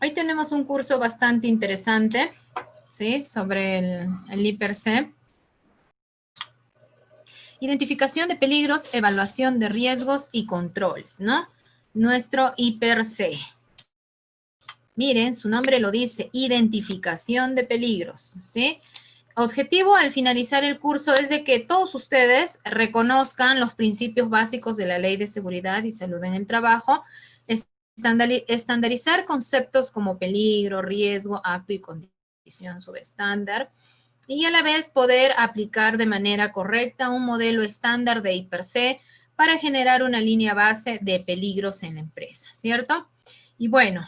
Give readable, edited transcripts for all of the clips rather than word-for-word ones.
Hoy tenemos un curso bastante interesante, ¿sí? Sobre el IPRC. Identificación de peligros, evaluación de riesgos y controles, ¿no? Nuestro IPRC. Miren, su nombre lo dice, identificación de peligros, ¿sí? Objetivo al finalizar el curso es de que todos ustedes reconozcan los principios básicos de la Ley de Seguridad y Salud en el Trabajo, estandarizar conceptos como peligro, riesgo, acto y condición subestándar, y a la vez poder aplicar de manera correcta un modelo estándar de IPRC para generar una línea base de peligros en la empresa, ¿cierto? Y bueno,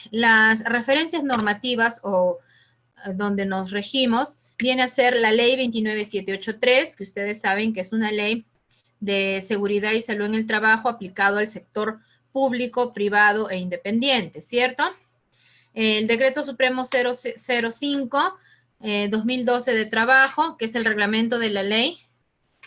las referencias normativas o donde nos regimos viene a ser la ley 29783, que ustedes saben que es una ley de seguridad y salud en el trabajo aplicado al sector público, privado e independiente, ¿cierto? El decreto supremo 005 2012 de trabajo, que es el reglamento de la ley,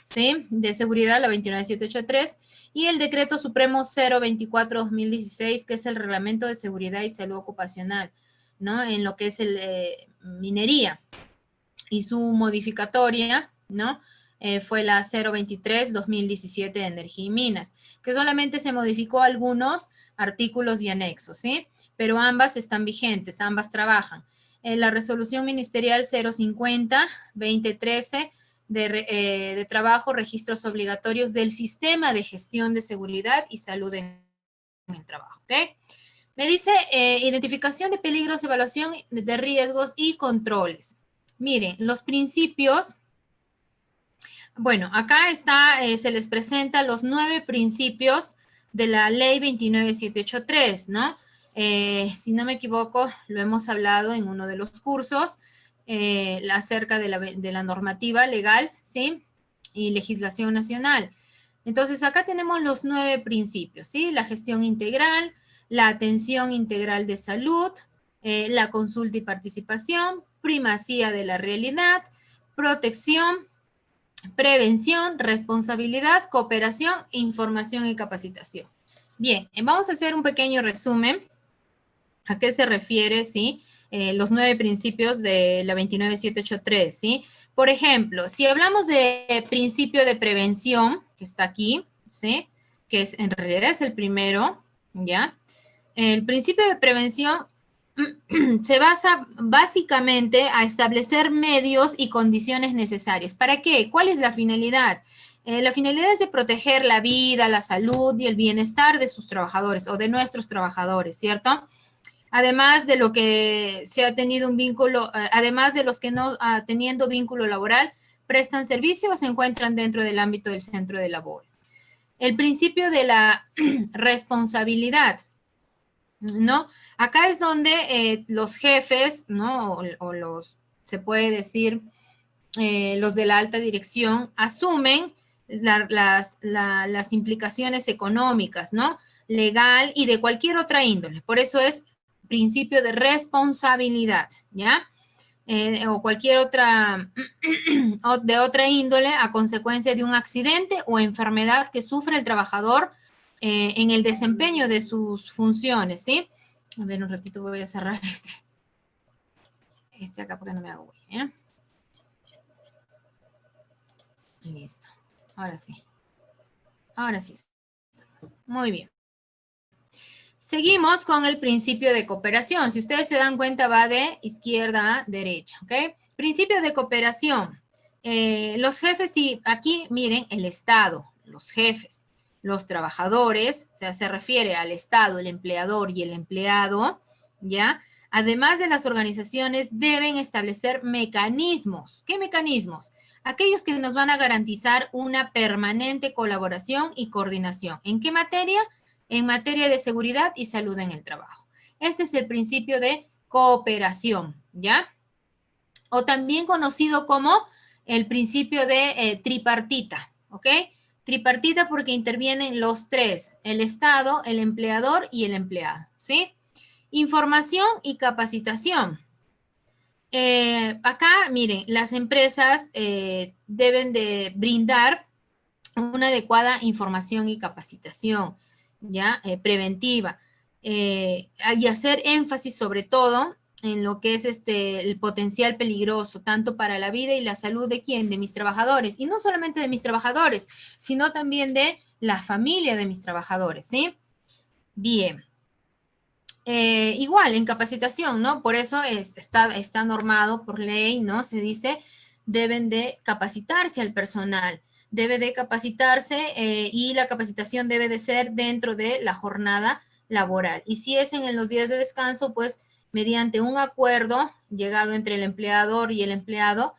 ¿sí? De seguridad, la 29783, y el decreto supremo 024-2016, que es el reglamento de seguridad y salud ocupacional, ¿no? En lo que es el minería. Y su modificatoria, ¿no? Fue la 023-2017 de energía y minas, que solamente se modificó algunos artículos y anexos, ¿sí? Pero ambas están vigentes, ambas trabajan. La resolución ministerial 050-2013 de trabajo, registros obligatorios del sistema de gestión de seguridad y salud en el trabajo, ¿ok? Me dice identificación de peligros, evaluación de riesgos y controles. Miren, los principios, bueno, acá está, se les presenta los 9 principios de la ley 29783, ¿no? Si no me equivoco, lo hemos hablado en uno de los cursos acerca de la normativa legal, ¿sí? Y legislación nacional. Entonces, acá tenemos los 9 principios, ¿sí? La gestión integral, la atención integral de salud, la consulta y participación, primacía de la realidad, protección, prevención, responsabilidad, cooperación, información y capacitación. Bien, vamos a hacer un pequeño resumen. ¿A qué se refiere, sí? Los 9 principios de la 29783, ¿sí? Por ejemplo, si hablamos de principio de prevención, que está aquí, ¿sí? Que es, en realidad es el primero, ¿ya? El principio de prevención se basa básicamente a establecer medios y condiciones necesarias. ¿Para qué? ¿Cuál es la finalidad? La finalidad es de proteger la vida, la salud y el bienestar de sus trabajadores o de nuestros trabajadores, ¿cierto? Además de lo que se ha tenido un vínculo, además de los que no teniendo vínculo laboral, prestan servicio o se encuentran dentro del ámbito del centro de labores. El principio de la responsabilidad, ¿no? Acá es donde los jefes, ¿no? O los, se puede decir, los de la alta dirección, asumen las implicaciones económicas, ¿no? Legal y de cualquier otra índole. Por eso es principio de responsabilidad, ¿ya? O cualquier otra, de otra índole a consecuencia de un accidente o enfermedad que sufre el trabajador en el desempeño de sus funciones, ¿sí? A ver, un ratito voy a cerrar este acá porque no me hago güey, ¿eh? Listo. Ahora sí. Ahora sí. Muy bien. Seguimos con el principio de cooperación. Si ustedes se dan cuenta, va de izquierda a derecha, ¿ok? Principio de cooperación. Los jefes, y aquí miren, el Estado, los jefes, los trabajadores, o sea, se refiere al Estado, el empleador y el empleado, ¿ya? Además de las organizaciones, deben establecer mecanismos. ¿Qué mecanismos? Aquellos que nos van a garantizar una permanente colaboración y coordinación. ¿En qué materia? En materia de seguridad y salud en el trabajo. Este es el principio de cooperación, ¿ya? O también conocido como el principio de tripartita, ¿ok? Tripartita porque intervienen los tres, el Estado, el empleador y el empleado, ¿sí? Información y capacitación. Acá, miren, las empresas deben de brindar una adecuada información y capacitación, ¿ya? Preventiva. y hacer énfasis sobre todo en lo que es el potencial peligroso, tanto para la vida y la salud de quién, de mis trabajadores, y no solamente de mis trabajadores, sino también de la familia de mis trabajadores, ¿sí? Bien. Igual, en capacitación, ¿no? Por eso está normado por ley, ¿no? Se dice, deben de capacitarse al personal, debe de capacitarse y la capacitación debe de ser dentro de la jornada laboral. Y si es en los días de descanso, pues mediante un acuerdo llegado entre el empleador y el empleado,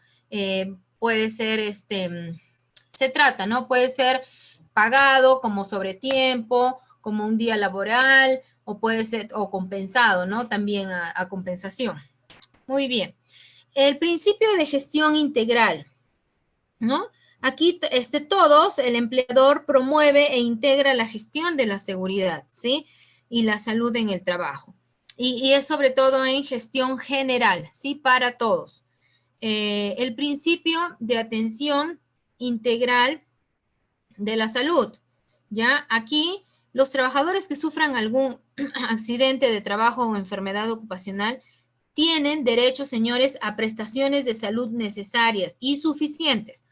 puede ser, se trata, ¿no? Puede ser pagado como sobretiempo, como un día laboral, o puede ser, o compensado, ¿no? También a compensación. Muy bien. El principio de gestión integral, ¿no? Aquí, todos, el empleador promueve e integra la gestión de la seguridad, ¿sí? Y la salud en el trabajo. Y es sobre todo en gestión general, ¿sí? Para todos. El principio de atención integral de la salud, ¿ya? Aquí, los trabajadores que sufran algún accidente de trabajo o enfermedad ocupacional tienen derecho, señores, a prestaciones de salud necesarias y suficientes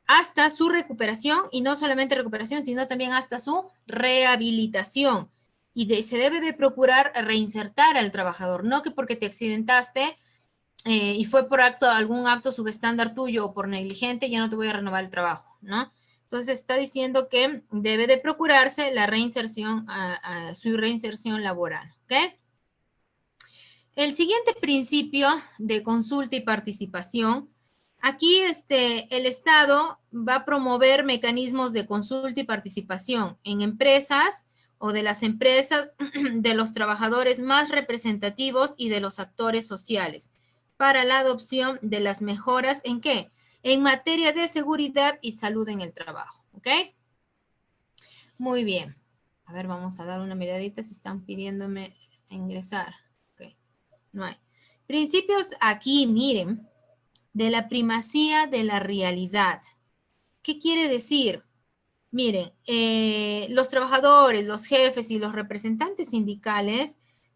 hasta su recuperación, y no solamente recuperación, sino también hasta su rehabilitación. Y se debe de procurar reinsertar al trabajador, no que porque te accidentaste y fue por algún acto subestándar tuyo o por negligente, ya no te voy a renovar el trabajo, ¿no? Entonces está diciendo que debe de procurarse la reinserción, su reinserción laboral, ¿ok? El siguiente principio de consulta y participación, aquí el Estado va a promover mecanismos de consulta y participación en empresas o de las empresas de los trabajadores más representativos y de los actores sociales para la adopción de las mejoras ¿en qué? En materia de seguridad y salud en el trabajo, ¿ok? Muy bien. A ver, vamos a dar una miradita si están pidiéndome ingresar. Ok, no hay. Principios aquí, miren, de la primacía de la realidad. ¿Qué quiere decir? Miren, los trabajadores, los jefes y los representantes sindicales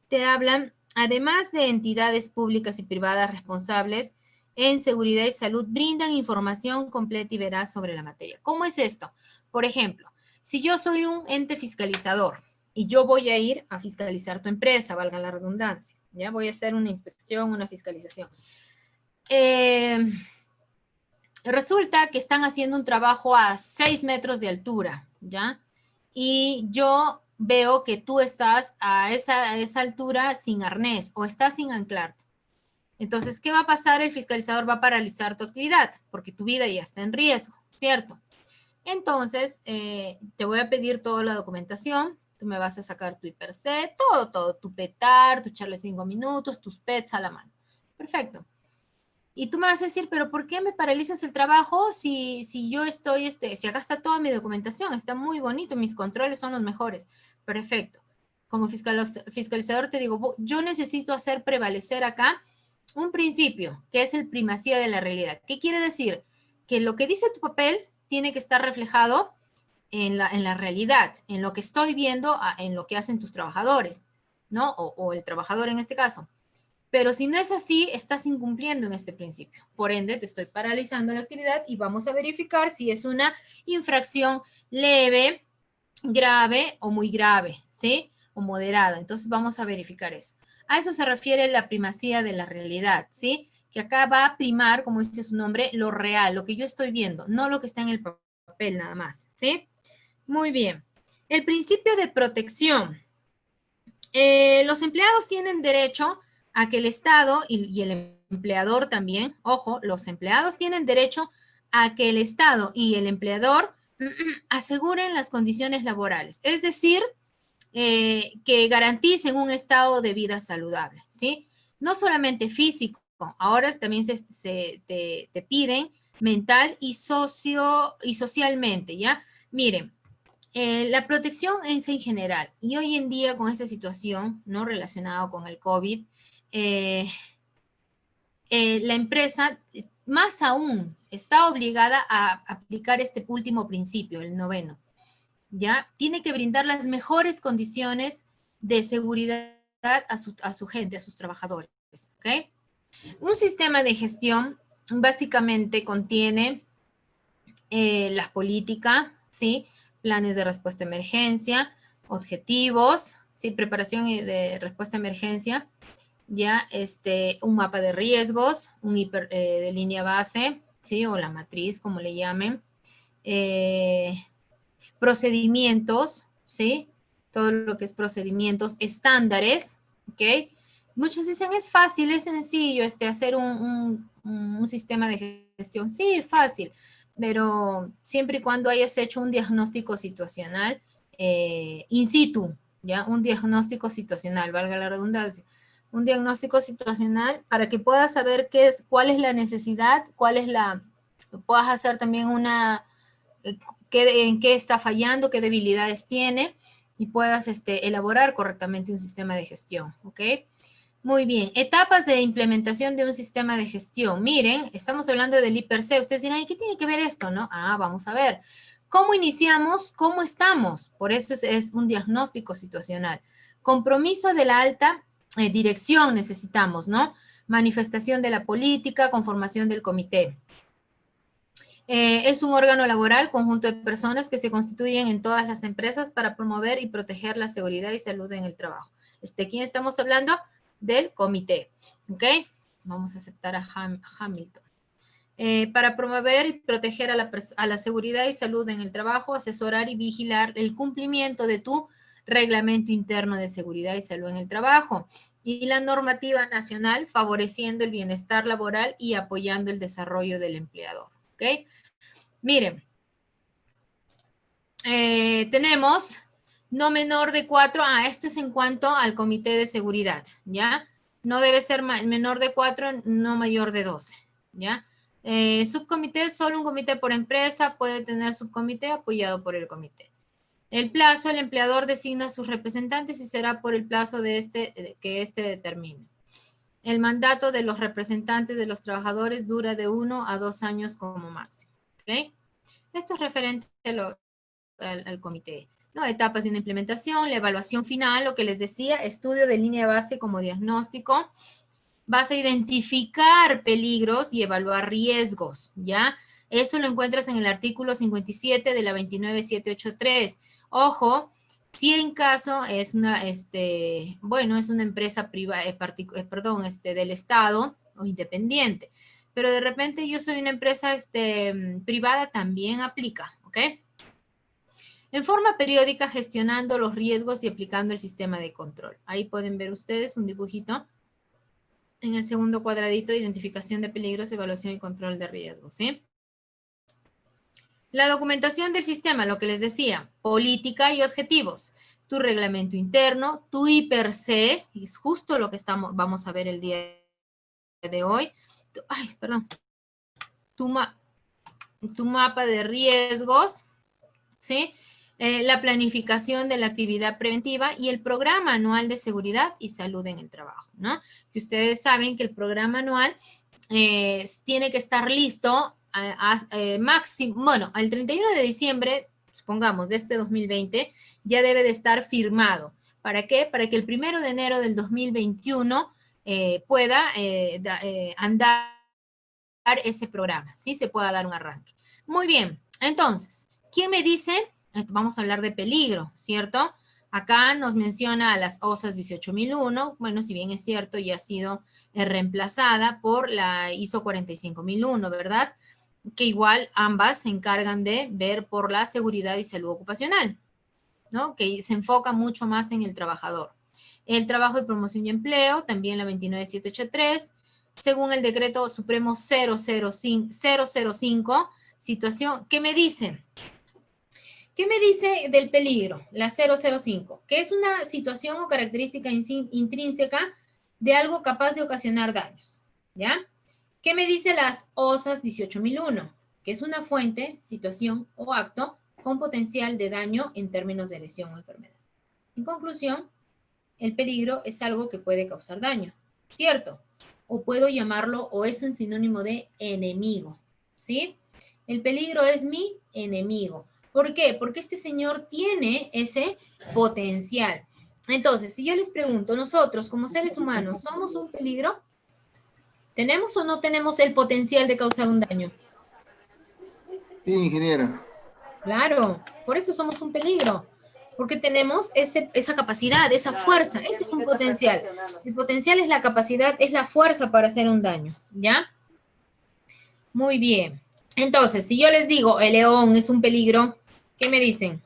te hablan, además de entidades públicas y privadas responsables en seguridad y salud, brindan información completa y veraz sobre la materia. ¿Cómo es esto? Por ejemplo, si yo soy un ente fiscalizador y yo voy a ir a fiscalizar tu empresa, valga la redundancia, ya voy a hacer una inspección, una fiscalización. Resulta que están haciendo un trabajo a 6 metros de altura, ¿ya? Y yo veo que tú estás a esa altura sin arnés o estás sin anclarte. Entonces, ¿qué va a pasar? El fiscalizador va a paralizar tu actividad porque tu vida ya está en riesgo, ¿cierto? Entonces, te voy a pedir toda la documentación. Tú me vas a sacar tu hiperset, todo, tu petar, tu charla 5 minutos, tus pets a la mano. Perfecto. Y tú me vas a decir, pero ¿por qué me paralizas el trabajo si yo estoy, si acá está toda mi documentación, está muy bonito, mis controles son los mejores? Perfecto. Como fiscalizador te digo, yo necesito hacer prevalecer acá un principio, que es el primacía de la realidad. ¿Qué quiere decir? Que lo que dice tu papel tiene que estar reflejado en la realidad, en lo que estoy viendo, en lo que hacen tus trabajadores, ¿no? O el trabajador en este caso. Pero si no es así, estás incumpliendo en este principio. Por ende, te estoy paralizando la actividad y vamos a verificar si es una infracción leve, grave o muy grave, ¿sí? O moderada. Entonces vamos a verificar eso. A eso se refiere la primacía de la realidad, ¿sí? Que acá va a primar, como dice su nombre, lo real, lo que yo estoy viendo, no lo que está en el papel nada más, ¿sí? Muy bien. El principio de protección. Los empleados tienen derecho a que el Estado y el empleador también, ojo, los empleados tienen derecho a que el Estado y el empleador aseguren las condiciones laborales, es decir, que garanticen un estado de vida saludable, ¿sí? No solamente físico, ahora también te piden mental y socialmente, ¿ya? Miren, la protección es en general, y hoy en día con esta situación, ¿no? Relacionado con el COVID, la empresa, más aún, está obligada a aplicar este último principio, el noveno, ¿ya? Tiene que brindar las mejores condiciones de seguridad a su gente, a sus trabajadores. ¿Ok? Un sistema de gestión básicamente contiene las políticas, ¿sí? Planes de respuesta a emergencia, objetivos, ¿sí? Preparación de respuesta a emergencia, ya un mapa de riesgos, un de línea base, ¿sí? O la matriz, como le llamen. Procedimientos, ¿sí? Todo lo que es procedimientos, estándares, ¿ok? Muchos dicen, es fácil, es sencillo hacer un sistema de gestión. Sí, fácil, pero siempre y cuando hayas hecho un diagnóstico situacional in situ, ¿ya? Un diagnóstico situacional, valga la redundancia. Un diagnóstico situacional para que puedas saber cuál es la necesidad, puedas hacer también en qué está fallando, qué debilidades tiene y puedas elaborar correctamente un sistema de gestión, ¿ok? Muy bien, etapas de implementación de un sistema de gestión. Miren, estamos hablando del IPRC. Ustedes dirán, ¿y qué tiene que ver esto, no? Vamos a ver. ¿Cómo iniciamos? ¿Cómo estamos? Por eso es un diagnóstico situacional. Compromiso de la alta dirección necesitamos, ¿no? Manifestación de la política, conformación del comité. Es un órgano laboral, conjunto de personas que se constituyen en todas las empresas para promover y proteger la seguridad y salud en el trabajo. ¿Quién estamos hablando? Del comité, ¿ok? Vamos a aceptar a Hamilton. Para promover y proteger a la seguridad y salud en el trabajo, asesorar y vigilar el cumplimiento de tu reglamento interno de seguridad y salud en el trabajo y la normativa nacional, favoreciendo el bienestar laboral y apoyando el desarrollo del empleador, ¿ok? Miren, tenemos no menor de 4, esto es en cuanto al comité de seguridad, ¿ya? No debe ser menor de 4, no mayor de 12, ¿ya? Subcomité, solo un comité por empresa puede tener subcomité apoyado por el comité. El plazo, el empleador designa a sus representantes y será por el plazo que determine. El mandato de los representantes de los trabajadores dura de 1 a 2 años como máximo, ¿ok? Esto es referente al comité, ¿no? Etapas de una implementación, la evaluación final, lo que les decía, estudio de línea base como diagnóstico. Vas a identificar peligros y evaluar riesgos, ¿ya? Eso lo encuentras en el artículo 57 de la 29783. Ojo, si en caso es una, es una empresa privada, del Estado o independiente, pero de repente yo soy una empresa privada, también aplica, ¿ok? En forma periódica, gestionando los riesgos y aplicando el sistema de control. Ahí pueden ver ustedes un dibujito en el segundo cuadradito, identificación de peligros, evaluación y control de riesgos, ¿sí? La documentación del sistema, lo que les decía, política y objetivos. Tu reglamento interno, tu IPRC, es justo lo que vamos a ver el día de hoy. Tu mapa de riesgos, ¿sí? La planificación de la actividad preventiva y el programa anual de seguridad y salud en el trabajo, ¿no? Que ustedes saben que el programa anual tiene que estar listo máximo, bueno, al 31 de diciembre, supongamos, de este 2020, ya debe de estar firmado. ¿Para qué? Para que el 1 de enero del 2021 pueda andar ese programa, ¿sí? Se pueda dar un arranque. Muy bien, entonces, ¿quién me dice? Vamos a hablar de peligro, ¿cierto? Acá nos menciona a las OSAS 18001, bueno, si bien es cierto, ya ha sido reemplazada por la ISO 45001, ¿verdad? Que igual ambas se encargan de ver por la seguridad y salud ocupacional, ¿no? Que se enfoca mucho más en el trabajador. El trabajo de promoción y empleo, también la 29783, según el decreto supremo 005, situación, ¿qué me dice? ¿Qué me dice del peligro? La 005, que es una situación o característica intrínseca de algo capaz de ocasionar daños, ¿ya? ¿Qué me dice las OSAS 18001? Que es una fuente, situación o acto con potencial de daño en términos de lesión o enfermedad. En conclusión, el peligro es algo que puede causar daño, ¿cierto? O puedo llamarlo, o es un sinónimo de enemigo, ¿sí? El peligro es mi enemigo. ¿Por qué? Porque este señor tiene ese potencial. Entonces, si yo les pregunto, nosotros como seres humanos, ¿somos un peligro? ¿Tenemos o no tenemos el potencial de causar un daño? Sí, ingeniera. Claro, por eso somos un peligro, porque tenemos esa capacidad, esa fuerza, ese es un potencial. El potencial es la capacidad, es la fuerza para hacer un daño, ¿ya? Muy bien. Entonces, si yo les digo, el león es un peligro, ¿qué me dicen?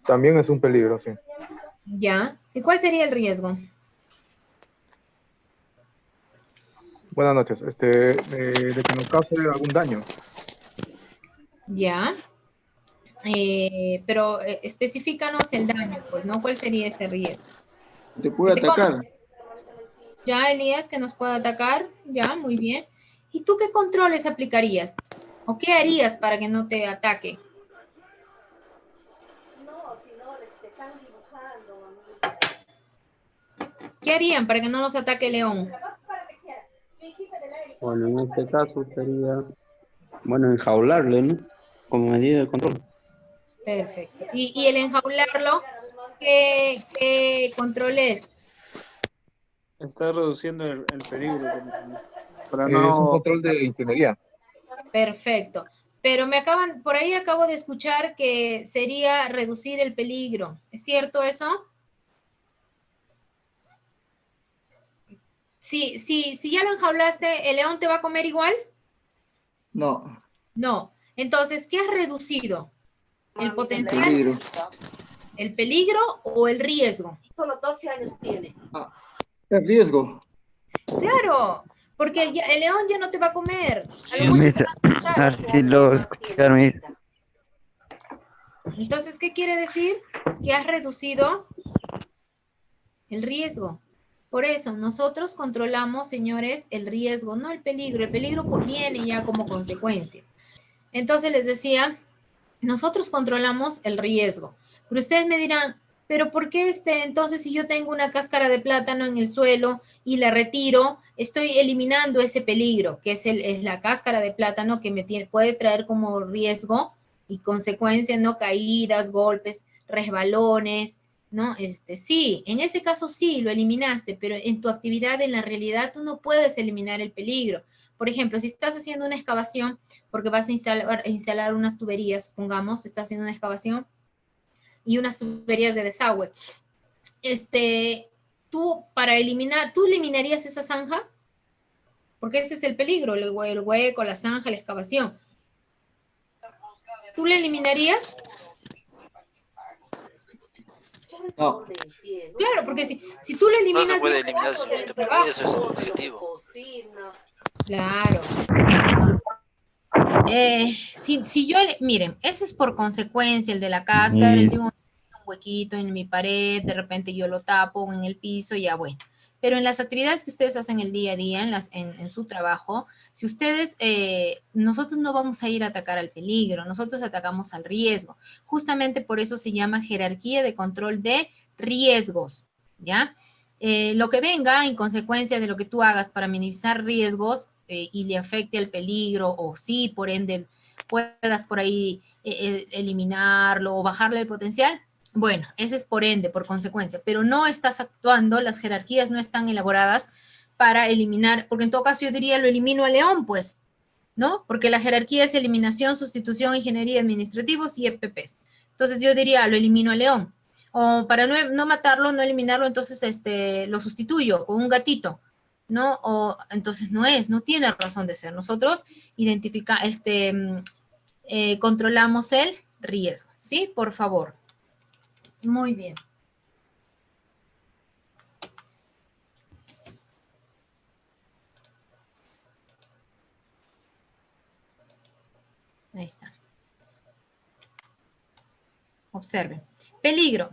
También es un peligro, sí. ¿Ya? ¿Y cuál sería el riesgo? Buenas noches. De que nos cause algún daño. ¿Ya? Pero especifícanos el daño, pues, ¿no? ¿Cuál sería ese riesgo? Te Que puede te coma. atacar. Ya, Elías, que nos pueda atacar. Ya, muy bien. ¿Y tú qué controles aplicarías? ¿O qué harías para que no te ataque? ¿Qué harían para que no nos ataque el león? Bueno, en este caso sería, bueno, enjaularle, ¿no? Como medida de control. Perfecto. ¿Y el enjaularlo, qué control es? Está reduciendo el peligro para Es un no... control de ingeniería. Perfecto. Pero por ahí acabo de escuchar que sería reducir el peligro. ¿Es cierto eso? Si ya lo enjaulaste, ¿el león te va a comer igual? No, No. Entonces, ¿qué has reducido? ¿El potencial, peligro. el peligro o el riesgo? Solo 12 años tiene. Ah, es riesgo. Claro, porque el león ya no te va a comer. A lo Sí, mucho sí. te va a A ver asustar. si lo escucharon. Entonces, ¿qué quiere decir? Que has reducido el riesgo. Por eso, nosotros controlamos, señores, el riesgo, no el peligro. El peligro pues, viene ya como consecuencia. Entonces, les decía, nosotros controlamos el riesgo. Pero ustedes me dirán, pero ¿por qué entonces si yo tengo una cáscara de plátano en el suelo y la retiro, estoy eliminando ese peligro, que es la cáscara de plátano que puede traer como riesgo y consecuencia, ¿no? Caídas, golpes, resbalones, ¿no? Sí, en ese caso sí, lo eliminaste, pero en tu actividad, en la realidad, tú no puedes eliminar el peligro. Por ejemplo, si estás haciendo una excavación, porque vas a instalar unas tuberías, supongamos, estás haciendo una excavación y unas tuberías de desagüe. Tú eliminarías esa zanja, porque ese es el peligro, el hueco, la zanja, la excavación. ¿Tú la eliminarías? No, Claro, porque si tú lo eliminas... No se puede eliminar, señorita, porque ese es el objetivo. Claro. Miren, eso es por consecuencia, el de la cáscara, el de un huequito en mi pared, de repente yo lo tapo en el piso, ya bueno. Pero en las actividades que ustedes hacen el día a día, en su trabajo, si ustedes, nosotros no vamos a ir a atacar al peligro, nosotros atacamos al riesgo. Justamente por eso se llama jerarquía de control de riesgos, ¿ya? Lo que venga en consecuencia de lo que tú hagas para minimizar riesgos y le afecte al peligro, o sí, por ende, puedas por ahí eliminarlo o bajarle el potencial, bueno, ese es por ende, por consecuencia, pero no estás actuando, las jerarquías no están elaboradas para eliminar, porque en todo caso yo diría, lo elimino a León, pues, ¿no? Porque la jerarquía es eliminación, sustitución, ingeniería, administrativos y EPPs. Entonces yo diría, lo elimino a León. O para no matarlo, no eliminarlo, entonces lo sustituyo con un gatito, ¿no? O entonces no tiene razón de ser. Nosotros controlamos el riesgo, ¿sí? Por favor. Muy bien. Ahí está. Observen. Peligro.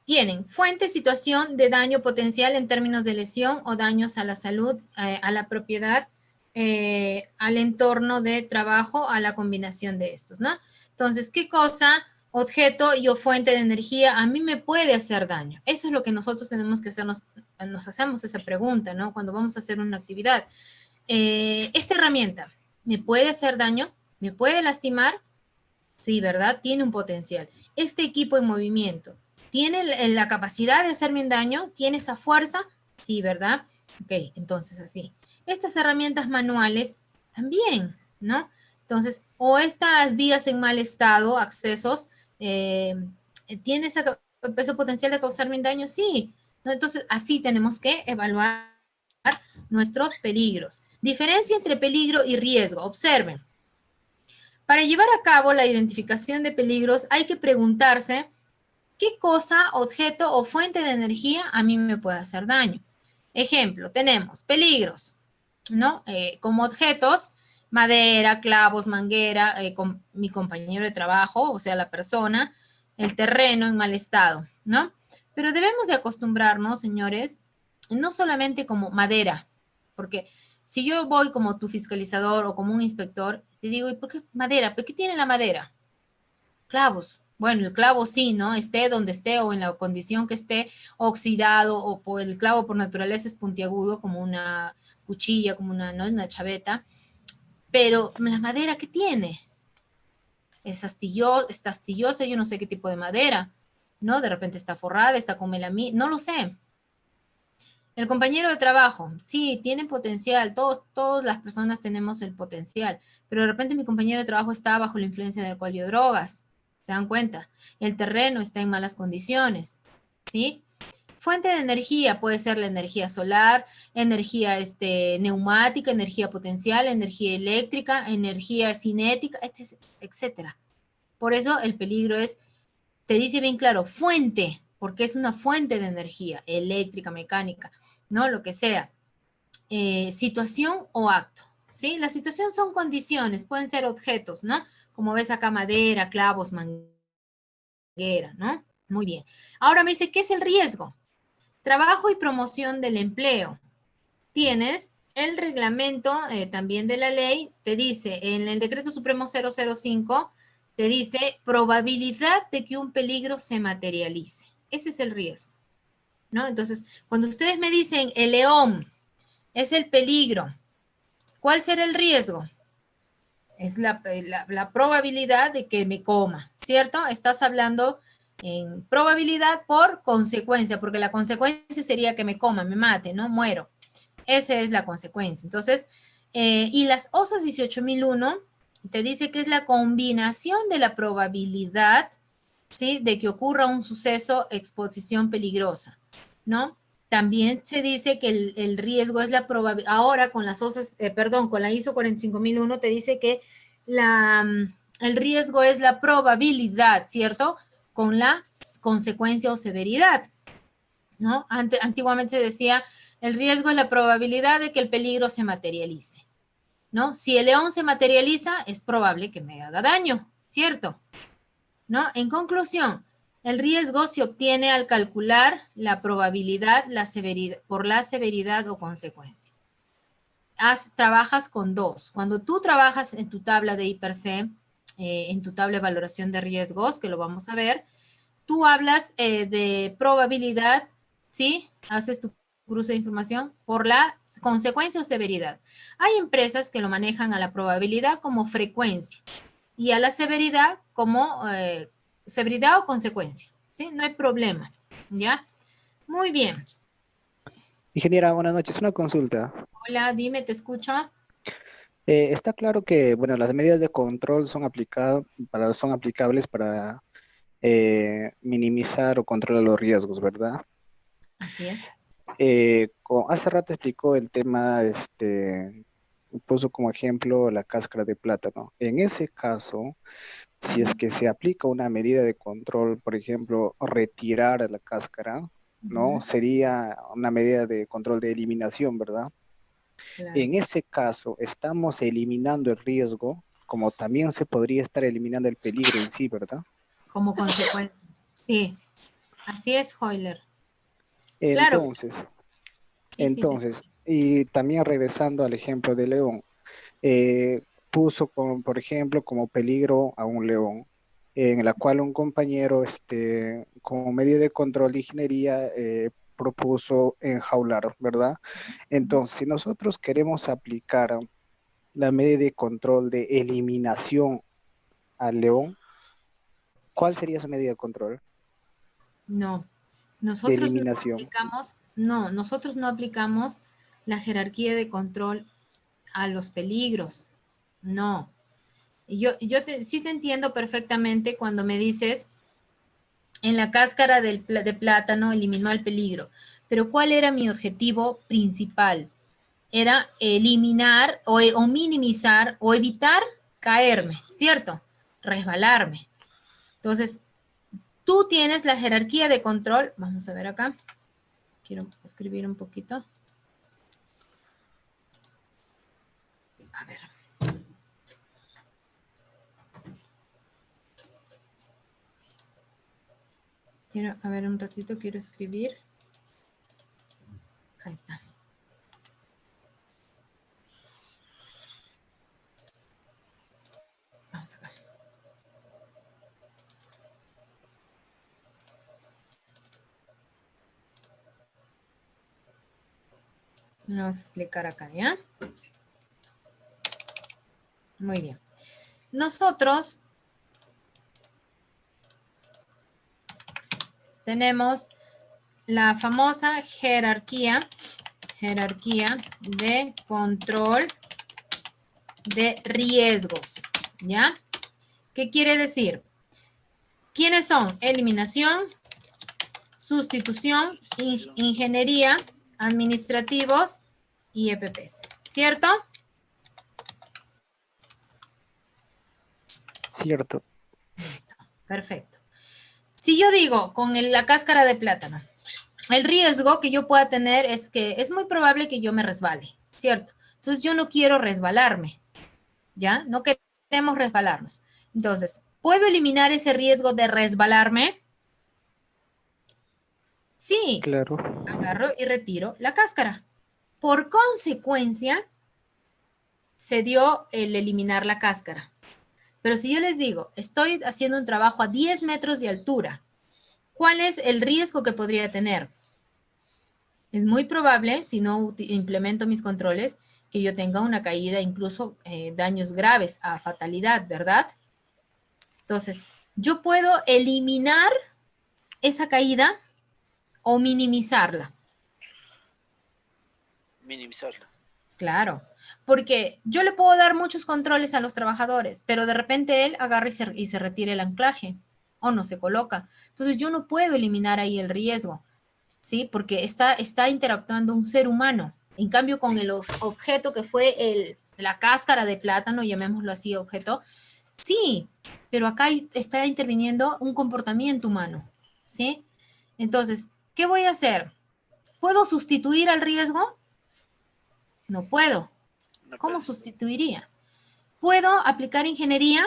Tienen fuente, situación de daño potencial en términos de lesión o daños a la salud, a la propiedad, al entorno de trabajo, a la combinación de estos, ¿no? Entonces, ¿qué cosa, objeto y o fuente de energía a mí me puede hacer daño? Eso es lo que nosotros tenemos que hacernos, nos hacemos esa pregunta, ¿no? Cuando vamos a hacer una actividad. ¿Esta herramienta me puede hacer daño? ¿Me puede lastimar? Sí, ¿verdad? Tiene un potencial. este equipo en movimiento tiene la capacidad de hacerme un daño, tiene esa fuerza, sí, ¿verdad? Ok, entonces así. Estas herramientas manuales también, ¿no? Entonces, o estas vías en mal estado, accesos, ¿tiene ese potencial de causarme un daño? Sí, ¿no? Entonces, así tenemos que evaluar nuestros peligros. Diferencia entre peligro y riesgo. Observen. Para llevar a cabo la identificación de peligros hay que preguntarse qué cosa, objeto o fuente de energía a mí me puede hacer daño. Ejemplo, tenemos peligros, ¿no? Como objetos, madera, clavos, manguera, con mi compañero de trabajo, o sea, la persona, el terreno en mal estado, ¿no? Pero debemos de acostumbrarnos, señores, no solamente como madera, porque si yo voy como tu fiscalizador o como un inspector, te digo, ¿y por qué madera? ¿Por qué tiene la madera? Clavos. Bueno, el clavo sí, ¿no? Esté donde esté o en la condición que esté, oxidado o por el clavo por naturaleza es puntiagudo, como una cuchilla, como una, ¿no? Una chaveta. Pero la madera, ¿qué tiene? Es astillosa, yo no sé qué tipo de madera, ¿no? De repente está forrada, está con melamina, no lo sé. El compañero de trabajo, sí, tiene potencial, todas las personas tenemos el potencial, pero de repente mi compañero de trabajo está bajo la influencia de alcohol y drogas, ¿se dan cuenta? El terreno está en malas condiciones, ¿sí? Fuente de energía puede ser la energía solar, energía neumática, energía potencial, energía eléctrica, energía cinética, etcétera. Por eso el peligro te dice bien claro, fuente, porque es una fuente de energía eléctrica, mecánica, ¿no? Lo que sea. Situación o acto, ¿sí? La situación son condiciones, pueden ser objetos, ¿no? Como ves acá, madera, clavos, manguera, ¿no? Muy bien. Ahora me dice, ¿qué es el riesgo? Trabajo y promoción del empleo. Tienes el reglamento también de la ley, te dice en el decreto supremo 005, te dice probabilidad de que un peligro se materialice. Ese es el riesgo, ¿no? Entonces, cuando ustedes me dicen el león es el peligro, ¿cuál será el riesgo? Es la probabilidad de que me coma, ¿cierto? Estás hablando en probabilidad por consecuencia, porque la consecuencia sería que me coma, me mate, ¿no? Muero. Esa es la consecuencia. Entonces, y las OSAS 18001 te dice que es la combinación de la probabilidad, ¿sí? De que ocurra un suceso, exposición peligrosa, ¿no? También se dice que el riesgo es la probabilidad, ahora con las OSAS, con la ISO 45001 te dice que el riesgo es la probabilidad, ¿cierto? Con la consecuencia o severidad, ¿no? Antiguamente se decía, el riesgo es la probabilidad de que el peligro se materialice, ¿no? Si el león se materializa, es probable que me haga daño, ¿cierto? ¿No? En conclusión, el riesgo se obtiene al calcular la probabilidad por la severidad o consecuencia. Trabajas con dos. Cuando tú trabajas en tu tabla de IPRC, en tu tabla de valoración de riesgos, que lo vamos a ver, tú hablas de probabilidad, ¿sí? Haces tu cruce de información por la consecuencia o severidad. Hay empresas que lo manejan a la probabilidad como frecuencia y a la severidad como severidad o consecuencia, ¿sí? No hay problema, ¿ya? Muy bien. Ingeniera, buenas noches. Una consulta. Hola, dime, te escucho. Está claro que, bueno, las medidas de control son aplicables para minimizar o controlar los riesgos, ¿verdad? Así es. Hace rato explicó el tema, puso como ejemplo la cáscara de plátano. En ese caso, si es que se aplica una medida de control, por ejemplo, retirar la cáscara, ¿no? Sería una medida de control de eliminación, ¿verdad? Claro. En ese caso, estamos eliminando el riesgo, como también se podría estar eliminando el peligro en sí, ¿verdad? Como consecuencia. Sí, así es, Euler. Claro. Entonces, Sí, sí. y también regresando al ejemplo de León, puso, por ejemplo, como peligro a un león, en la cual un compañero, como medida de control de ingeniería, propuso enjaular, ¿verdad? Entonces, si nosotros queremos aplicar la medida de control de eliminación al león, ¿Cuál sería esa medida de control? No, De nosotros no eliminación. aplicamos, no, nosotros no aplicamos la jerarquía de control a los peligros. No. Sí te entiendo perfectamente cuando me dices en la cáscara de plátano eliminó el peligro. Pero ¿cuál era mi objetivo principal? Era eliminar o minimizar o evitar caerme, ¿cierto? Resbalarme. Entonces, tú tienes la jerarquía de control. Vamos a ver acá. Quiero escribir un poquito. A ver. A ver, un ratito quiero escribir. Ahí está. Vamos acá. Vamos a explicar acá, ¿ya? Muy bien. Nosotros tenemos la famosa jerarquía de control de riesgos, ¿ya? ¿Qué quiere decir? ¿Quiénes son? Eliminación, sustitución, ingeniería, administrativos y EPPs, ¿cierto? Cierto. Listo, perfecto. Si yo digo con la cáscara de plátano, el riesgo que yo pueda tener es que es muy probable que yo me resbale, ¿cierto? Entonces yo no quiero resbalarme, ¿ya? No queremos resbalarnos. Entonces, ¿puedo eliminar ese riesgo de resbalarme? Sí. Claro. Agarro y retiro la cáscara. Por consecuencia, se dio el eliminar la cáscara. Pero si yo les digo, estoy haciendo un trabajo a 10 metros de altura, ¿cuál es el riesgo que podría tener? Es muy probable, si no implemento mis controles, que yo tenga una caída, incluso daños graves a fatalidad, ¿verdad? Entonces, yo puedo eliminar esa caída o minimizarla. Minimizarla. Claro, porque yo le puedo dar muchos controles a los trabajadores, pero de repente él agarra y se retira el anclaje o no se coloca. Entonces yo no puedo eliminar ahí el riesgo, ¿sí? Porque está interactuando un ser humano. En cambio, con el objeto que fue la cáscara de plátano, llamémoslo así, objeto, sí, pero acá está interviniendo un comportamiento humano, ¿sí? Entonces, ¿qué voy a hacer? ¿Puedo sustituir al riesgo? No puedo. ¿Cómo sustituiría? ¿Puedo aplicar ingeniería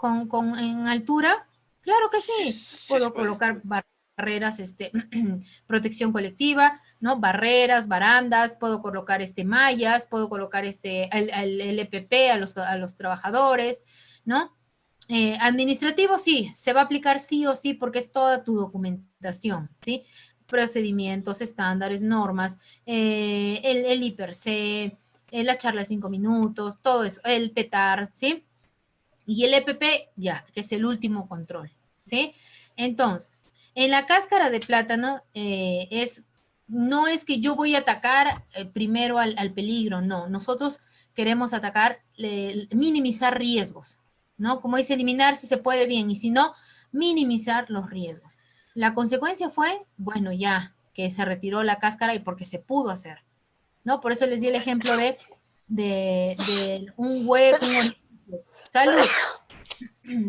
en altura? Claro que sí. Puedo colocar barreras, protección colectiva, ¿no? Barreras, barandas, puedo colocar mallas, puedo colocar el EPP a los trabajadores, ¿no? Administrativo sí, se va a aplicar sí o sí porque es toda tu documentación, ¿sí? Procedimientos, estándares, normas, el IPRC, la charla de 5 minutos, todo eso, el PETAR, ¿sí? Y el EPP, ya, que es el último control, ¿sí? Entonces, en la cáscara de plátano no es que yo voy a atacar primero al peligro, no. Nosotros queremos atacar, minimizar riesgos, ¿no? Como dice, eliminar si se puede bien, y si no, minimizar los riesgos. La consecuencia fue, bueno, ya, que se retiró la cáscara y porque se pudo hacer, ¿no? Por eso les di el ejemplo de un hueco, salud,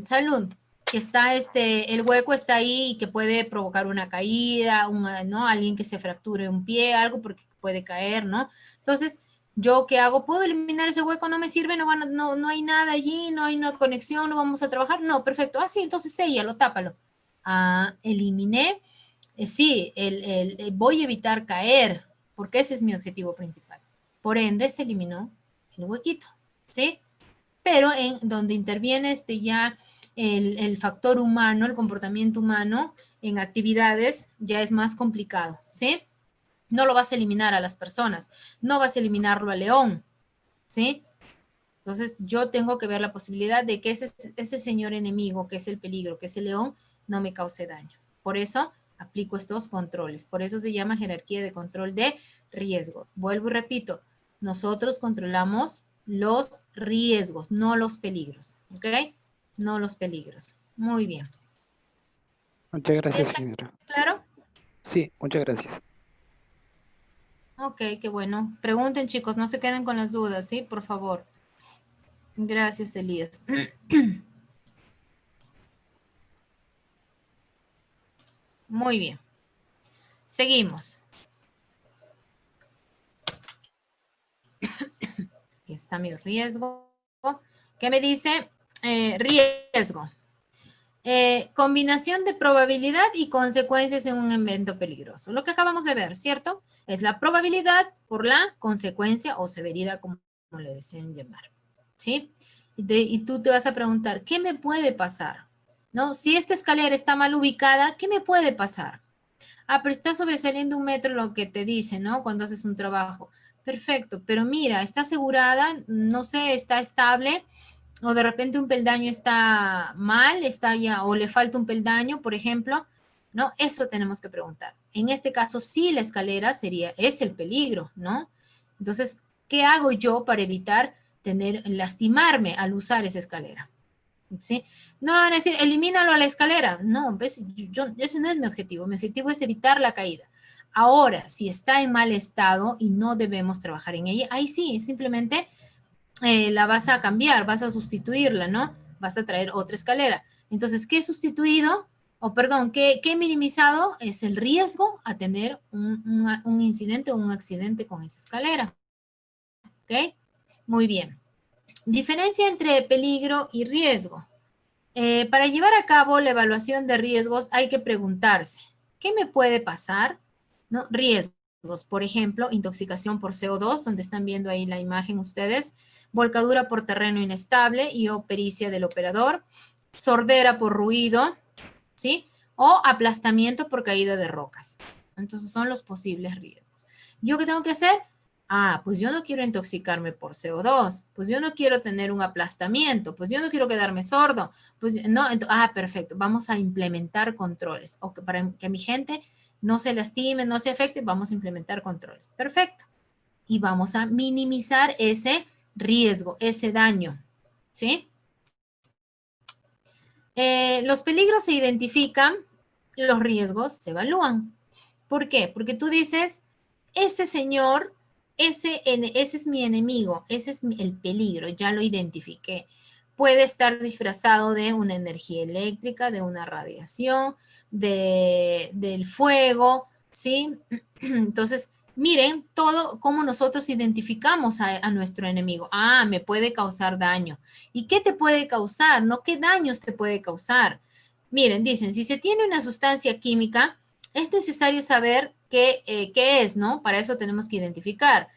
salud, que está el hueco está ahí y que puede provocar una caída, ¿no? Alguien que se fracture un pie, algo porque puede caer, ¿no? Entonces, ¿yo qué hago? ¿Puedo eliminar ese hueco? ¿No me sirve? ¿No hay nada allí? ¿No hay una conexión? ¿No vamos a trabajar? No, perfecto. Ah, sí, entonces séllalo, tápalo. Eliminé, sí, voy a evitar caer, porque ese es mi objetivo principal. Por ende, se eliminó el huequito, ¿sí? Pero en donde interviene ya el factor humano, el comportamiento humano en actividades, ya es más complicado, ¿sí? No lo vas a eliminar a las personas, no vas a eliminarlo a León, ¿sí? Entonces, yo tengo que ver la posibilidad de que ese señor enemigo, que es el peligro, que es el león, no me cause daño. Por eso, aplico estos controles. Por eso se llama jerarquía de control de riesgo. Vuelvo y repito, nosotros controlamos los riesgos, no los peligros. ¿Ok? No los peligros. Muy bien. Muchas gracias, ¿Sí está señora. claro? Sí, muchas gracias. Ok, qué bueno. Pregunten, chicos, no se queden con las dudas, ¿sí? Por favor. Gracias, Elías. Muy bien. Seguimos. Aquí está mi riesgo. ¿Qué me dice? Riesgo. Combinación de probabilidad y consecuencias en un evento peligroso. Lo que acabamos de ver, ¿cierto? Es la probabilidad por la consecuencia o severidad, como le deseen llamar. ¿Sí? Y tú te vas a preguntar, ¿qué me puede pasar? ¿No? Si esta escalera está mal ubicada, ¿qué me puede pasar? Ah, pero está sobresaliendo 1 metro lo que te dice, ¿no? Cuando haces un trabajo. Perfecto, pero mira, está asegurada, no sé, está estable, o de repente un peldaño está mal, está ya, o le falta un peldaño, por ejemplo, ¿no? Eso tenemos que preguntar. En este caso, sí, la escalera es el peligro, ¿no? Entonces, ¿qué hago yo para evitar lastimarme al usar esa escalera? ¿Sí? No van a decir, elimínalo a la escalera. No, ¿ves? Ese no es mi objetivo. Mi objetivo es evitar la caída. Ahora, si está en mal estado y no debemos trabajar en ella, ahí sí, simplemente la vas a cambiar, vas a sustituirla, ¿no? Vas a traer otra escalera. Entonces, ¿qué he sustituido? O perdón, ¿qué he minimizado? Es el riesgo a tener un incidente o un accidente con esa escalera. ¿Ok? Muy bien. Diferencia entre peligro y riesgo. Para llevar a cabo la evaluación de riesgos hay que preguntarse, ¿qué me puede pasar? ¿No? Riesgos, por ejemplo, intoxicación por CO2, donde están viendo ahí la imagen ustedes, volcadura por terreno inestable y o pericia del operador, sordera por ruido, ¿sí? O aplastamiento por caída de rocas. Entonces son los posibles riesgos. ¿Yo qué tengo que hacer? Ah, pues yo no quiero intoxicarme por CO2, pues yo no quiero tener un aplastamiento, pues yo no quiero quedarme sordo, pues no, perfecto, vamos a implementar controles, o que para que mi gente no se lastime, no se afecte, vamos a implementar controles, perfecto, y vamos a minimizar ese riesgo, ese daño, ¿sí? Los peligros se identifican, los riesgos se evalúan. ¿Por qué? Porque tú dices, ese señor, ese es mi enemigo, ese es el peligro, ya lo identifiqué. Puede estar disfrazado de una energía eléctrica, de una radiación, del fuego, ¿sí? Entonces, miren todo cómo nosotros identificamos a nuestro enemigo. Ah, me puede causar daño. ¿Y qué te puede causar? No, ¿qué daños te puede causar? Miren, dicen, si se tiene una sustancia química, es necesario saber qué es, ¿no? Para eso tenemos que identificar,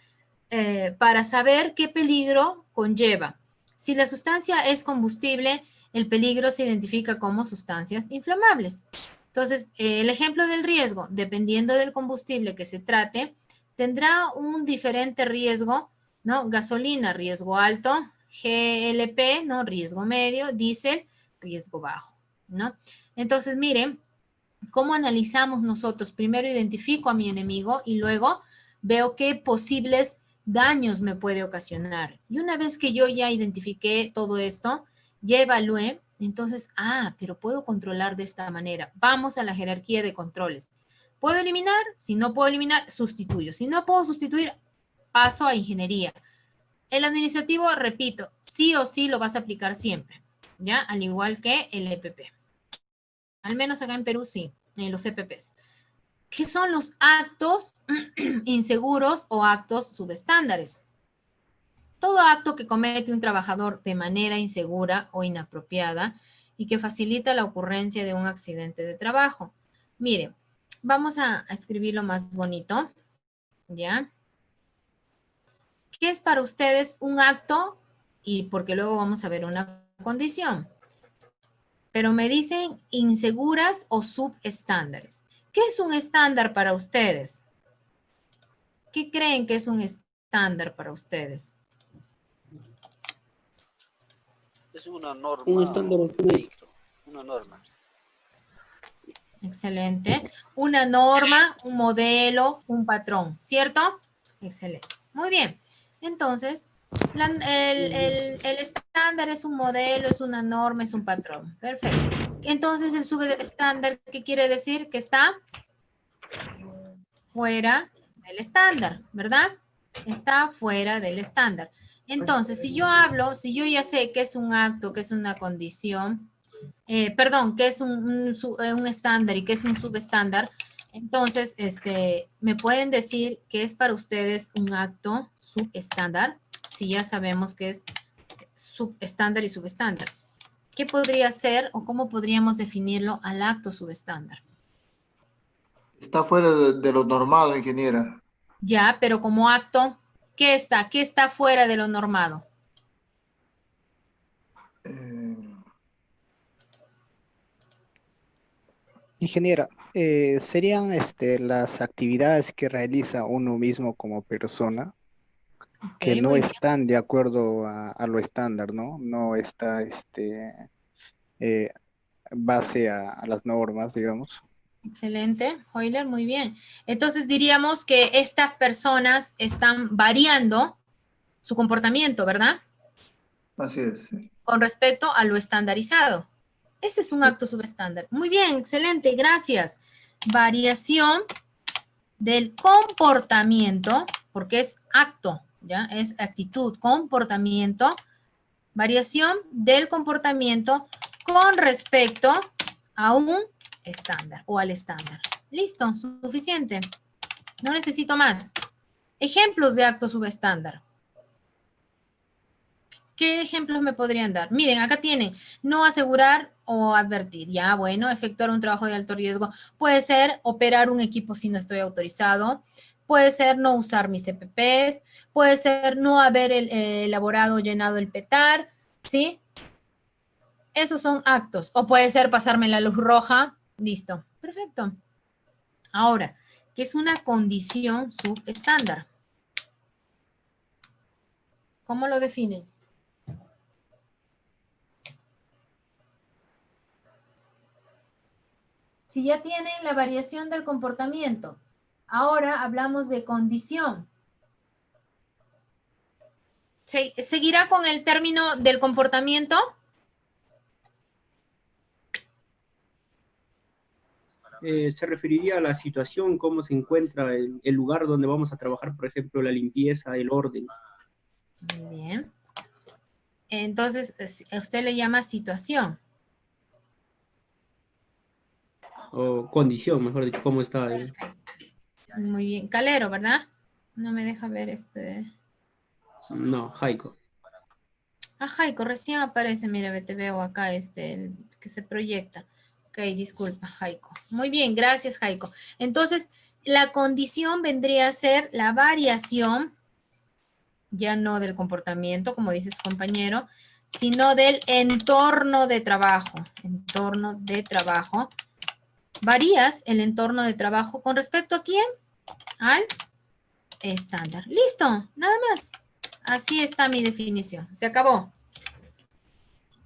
para saber qué peligro conlleva. Si la sustancia es combustible, el peligro se identifica como sustancias inflamables. Entonces, el ejemplo del riesgo, dependiendo del combustible que se trate, tendrá un diferente riesgo, ¿no? Gasolina, riesgo alto, GLP, ¿no? Riesgo medio, diésel, riesgo bajo, ¿no? Entonces, miren, ¿cómo analizamos nosotros? Primero identifico a mi enemigo y luego veo qué posibles daños me puede ocasionar. Y una vez que yo ya identifiqué todo esto, ya evalué, entonces, pero puedo controlar de esta manera. Vamos a la jerarquía de controles. ¿Puedo eliminar? Si no puedo eliminar, sustituyo. Si no puedo sustituir, paso a ingeniería. El administrativo, repito, sí o sí lo vas a aplicar siempre, ¿ya? Al igual que el EPP. Al menos acá en Perú sí, en los EPPs. ¿Qué son los actos inseguros o actos subestándares? Todo acto que comete un trabajador de manera insegura o inapropiada y que facilita la ocurrencia de un accidente de trabajo. Miren, vamos a escribirlo más bonito, ¿ya? ¿Qué es para ustedes un acto? Y porque luego vamos a ver una condición. Pero me dicen inseguras o subestándares. ¿Qué es un estándar para ustedes? ¿Qué creen que es un estándar para ustedes? Es una norma. Un estándar. Una norma. Excelente. Una norma, un modelo, un patrón, ¿cierto? Excelente. Muy bien. Entonces, el estándar es un modelo, es una norma, es un patrón. Perfecto. Entonces, el subestándar, ¿qué quiere decir? Que está fuera del estándar, ¿verdad? Está fuera del estándar. Entonces, si yo ya sé que es un acto, que es una condición, perdón, que es un estándar y que es un subestándar, entonces, me pueden decir que es para ustedes un acto subestándar, si ya sabemos que es subestándar y subestándar. ¿Qué podría ser o cómo podríamos definirlo al acto subestándar? Está fuera de lo normado, ingeniera. Ya, pero como acto, ¿qué está? ¿Qué está fuera de lo normado? Ingeniera, serían las actividades que realiza uno mismo como persona que Ok, no muy bien. están de acuerdo a lo estándar, ¿no? No está eh, base a las normas, digamos. Excelente, Euler, muy bien. Entonces diríamos que estas personas están variando su comportamiento, ¿verdad? Así es. Sí. Con respecto a lo estandarizado. Ese es un acto subestándar. Muy bien, excelente, gracias. Variación del comportamiento, porque es acto, ¿ya? Es actitud, comportamiento. Variación del comportamiento con respecto a un estándar o al estándar. Listo, suficiente. No necesito más. Ejemplos de acto subestándar. ¿Qué ejemplos me podrían dar? Miren, acá tienen, no asegurar o advertir. Ya, bueno, efectuar un trabajo de alto riesgo. Puede ser operar un equipo si no estoy autorizado. Puede ser no usar mis EPPs. Puede ser no haber elaborado o llenado el PETAR. ¿Sí? Esos son actos. O puede ser pasarme la luz roja. Listo. Perfecto. Ahora, ¿qué es una condición subestándar? ¿Cómo lo definen? Si ya tienen la variación del comportamiento, ahora hablamos de condición. ¿Seguirá con el término del comportamiento? Se referiría a la situación, cómo se encuentra el lugar donde vamos a trabajar, por ejemplo, la limpieza, el orden. Muy bien. Entonces, usted le llama situación. O condición, mejor dicho, cómo está. Perfecto. Muy bien. Calero, ¿verdad? No me deja ver No, Jaiko. Ah, Jaiko, recién aparece, mira, te veo acá, el que se proyecta. Ok, disculpa, Jaiko. Muy bien, gracias, Jaiko. Entonces, la condición vendría a ser la variación, ya no del comportamiento, como dice su compañero, sino del entorno de trabajo. Entorno de trabajo. Varías el entorno de trabajo con respecto a quién? Al estándar. Listo, nada más. Así está mi definición. Se acabó.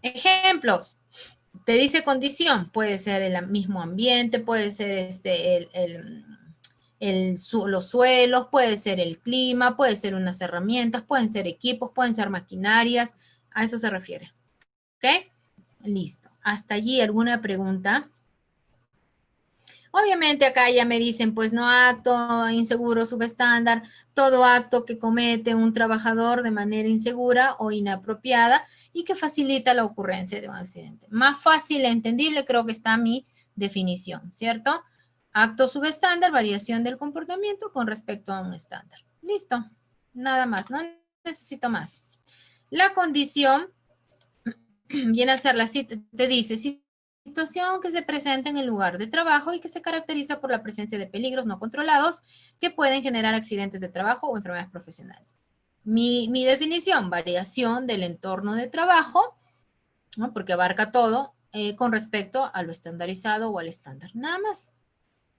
Ejemplos. Te dice condición. Puede ser el mismo ambiente, puede ser los suelos, puede ser el clima, puede ser unas herramientas, pueden ser equipos, pueden ser maquinarias. A eso se refiere. ¿Ok? Listo. Hasta allí, ¿alguna pregunta? Obviamente acá ya me dicen, pues no acto inseguro, subestándar, todo acto que comete un trabajador de manera insegura o inapropiada y que facilita la ocurrencia de un accidente. Más fácil e entendible creo que está mi definición, ¿cierto? Acto subestándar, variación del comportamiento con respecto a un estándar. Listo, nada más, no necesito más. La condición viene a ser la cita, te dice, situación que se presenta en el lugar de trabajo y que se caracteriza por la presencia de peligros no controlados que pueden generar accidentes de trabajo o enfermedades profesionales. Mi definición, variación del entorno de trabajo, ¿no? Porque abarca todo con respecto a lo estandarizado o al estándar. Nada más.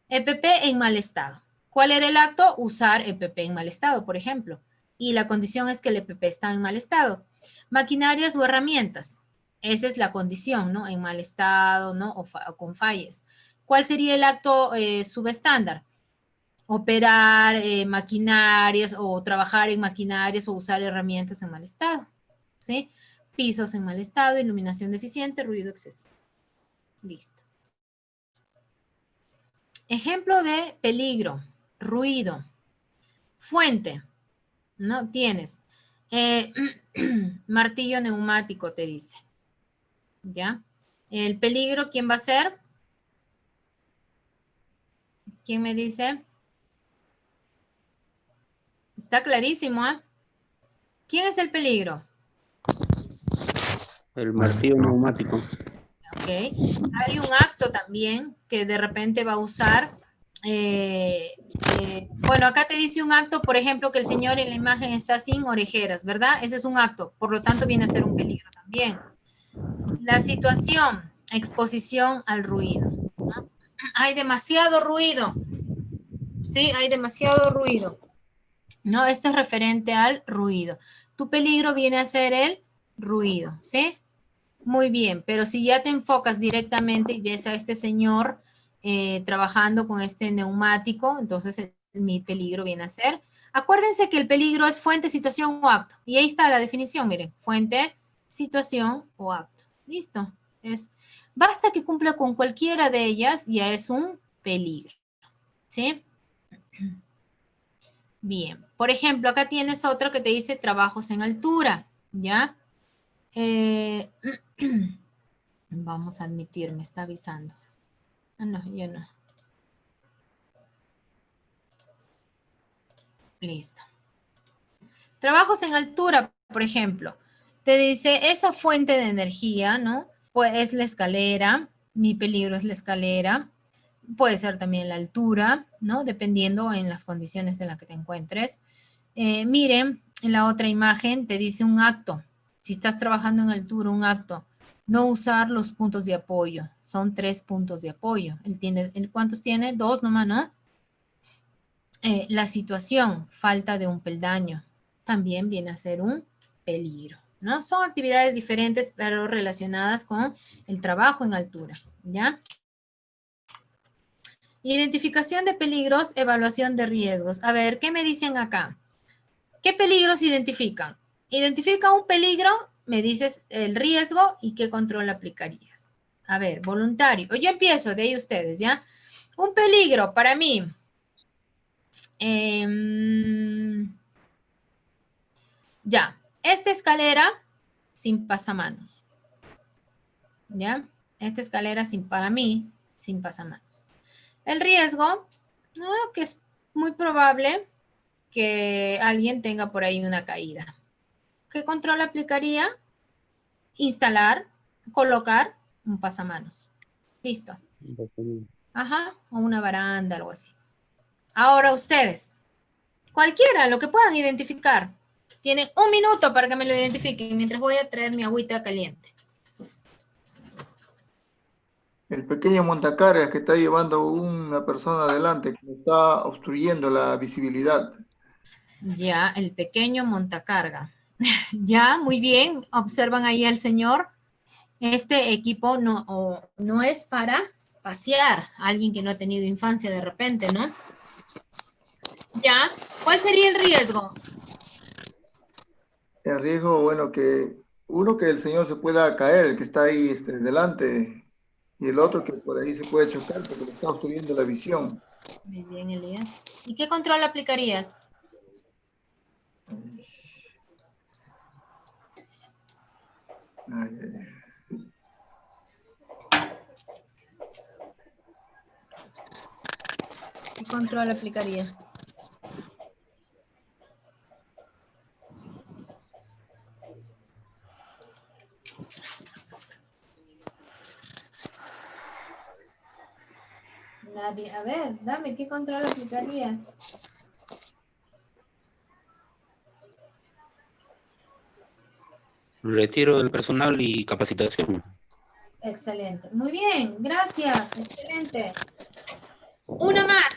EPP en mal estado. ¿Cuál era el acto? Usar EPP en mal estado, por ejemplo. Y la condición es que el EPP está en mal estado. Maquinarias o herramientas. Esa es la condición, ¿no? En mal estado, ¿no? O con fallas. ¿Cuál sería el acto subestándar? Operar maquinarias o trabajar en maquinarias o usar herramientas en mal estado, ¿sí? Pisos en mal estado, iluminación deficiente, ruido excesivo. Listo. Ejemplo de peligro, ruido. Fuente, ¿no? Tienes martillo neumático, te dice. ¿Ya? El peligro, ¿quién va a ser? ¿Quién me dice? Está clarísimo, ¿eh? ¿Quién es el peligro? El martillo neumático. Ok. Hay un acto también que de repente va a usar. Bueno, acá te dice un acto, por ejemplo, que el señor en la imagen está sin orejeras, ¿verdad? Ese es un acto, por lo tanto viene a ser un peligro también. La situación, exposición al ruido, ¿no? Hay demasiado ruido, ¿sí? Hay demasiado ruido, ¿no? Esto es referente al ruido. Tu peligro viene a ser el ruido, ¿sí? Muy bien, pero si ya te enfocas directamente y ves a este señor trabajando con este neumático, entonces mi peligro viene a ser. Acuérdense que el peligro es fuente, situación o acto. Y ahí está la definición, miren, fuente, situación o acto. Listo. Basta que cumpla con cualquiera de ellas, ya es un peligro. ¿Sí? Bien. Por ejemplo, acá tienes otro que te dice trabajos en altura, ¿ya? Vamos a admitir, me está avisando. Ah, no, ya no. Listo. Trabajos en altura, por ejemplo. Te dice, esa fuente de energía, ¿no? Pues es la escalera, mi peligro es la escalera. Puede ser también la altura, ¿no? Dependiendo en las condiciones en las que te encuentres. Miren, en la otra imagen te dice un acto. Si estás trabajando en altura, un acto. No usar los puntos de apoyo. Son 3 puntos de apoyo. ¿Cuántos tiene? 2 nomás, ¿no? La situación, falta de un peldaño. También viene a ser un peligro, ¿no? Son actividades diferentes, pero relacionadas con el trabajo en altura, ¿ya? Identificación de peligros, evaluación de riesgos. A ver, ¿qué me dicen acá? ¿Qué peligros identifican? Identifica un peligro, me dices el riesgo y qué control aplicarías. A ver, voluntario. Yo empiezo, de ahí ustedes, ¿ya? Un peligro para mí. Ya, esta escalera sin pasamanos. ¿Ya? Esta escalera para mí, sin pasamanos. El riesgo, ¿no? Que es muy probable que alguien tenga por ahí una caída. ¿Qué control aplicaría? Instalar, colocar un pasamanos. Listo. Ajá, o una baranda, algo así. Ahora ustedes, cualquiera, lo que puedan identificar. Tienen 1 minuto para que me lo identifiquen mientras voy a traer mi agüita caliente. El pequeño montacargas que está llevando una persona adelante, que está obstruyendo la visibilidad. Ya, el pequeño montacarga. Ya, muy bien. Observan ahí al señor. Este equipo no es para pasear a alguien que no ha tenido infancia de repente, ¿no? Ya, ¿cuál sería el riesgo? El riesgo, bueno, que el señor se pueda caer, el que está ahí delante, y el otro que por ahí se puede chocar porque le está obstruyendo la visión. Muy bien, Elías. ¿Y qué control aplicarías? Ay, ay, ay. ¿Qué control aplicarías? Nadie. A ver, dame, ¿qué control aplicarías? Retiro del personal y capacitación. Excelente. Muy bien, gracias. Excelente. Una más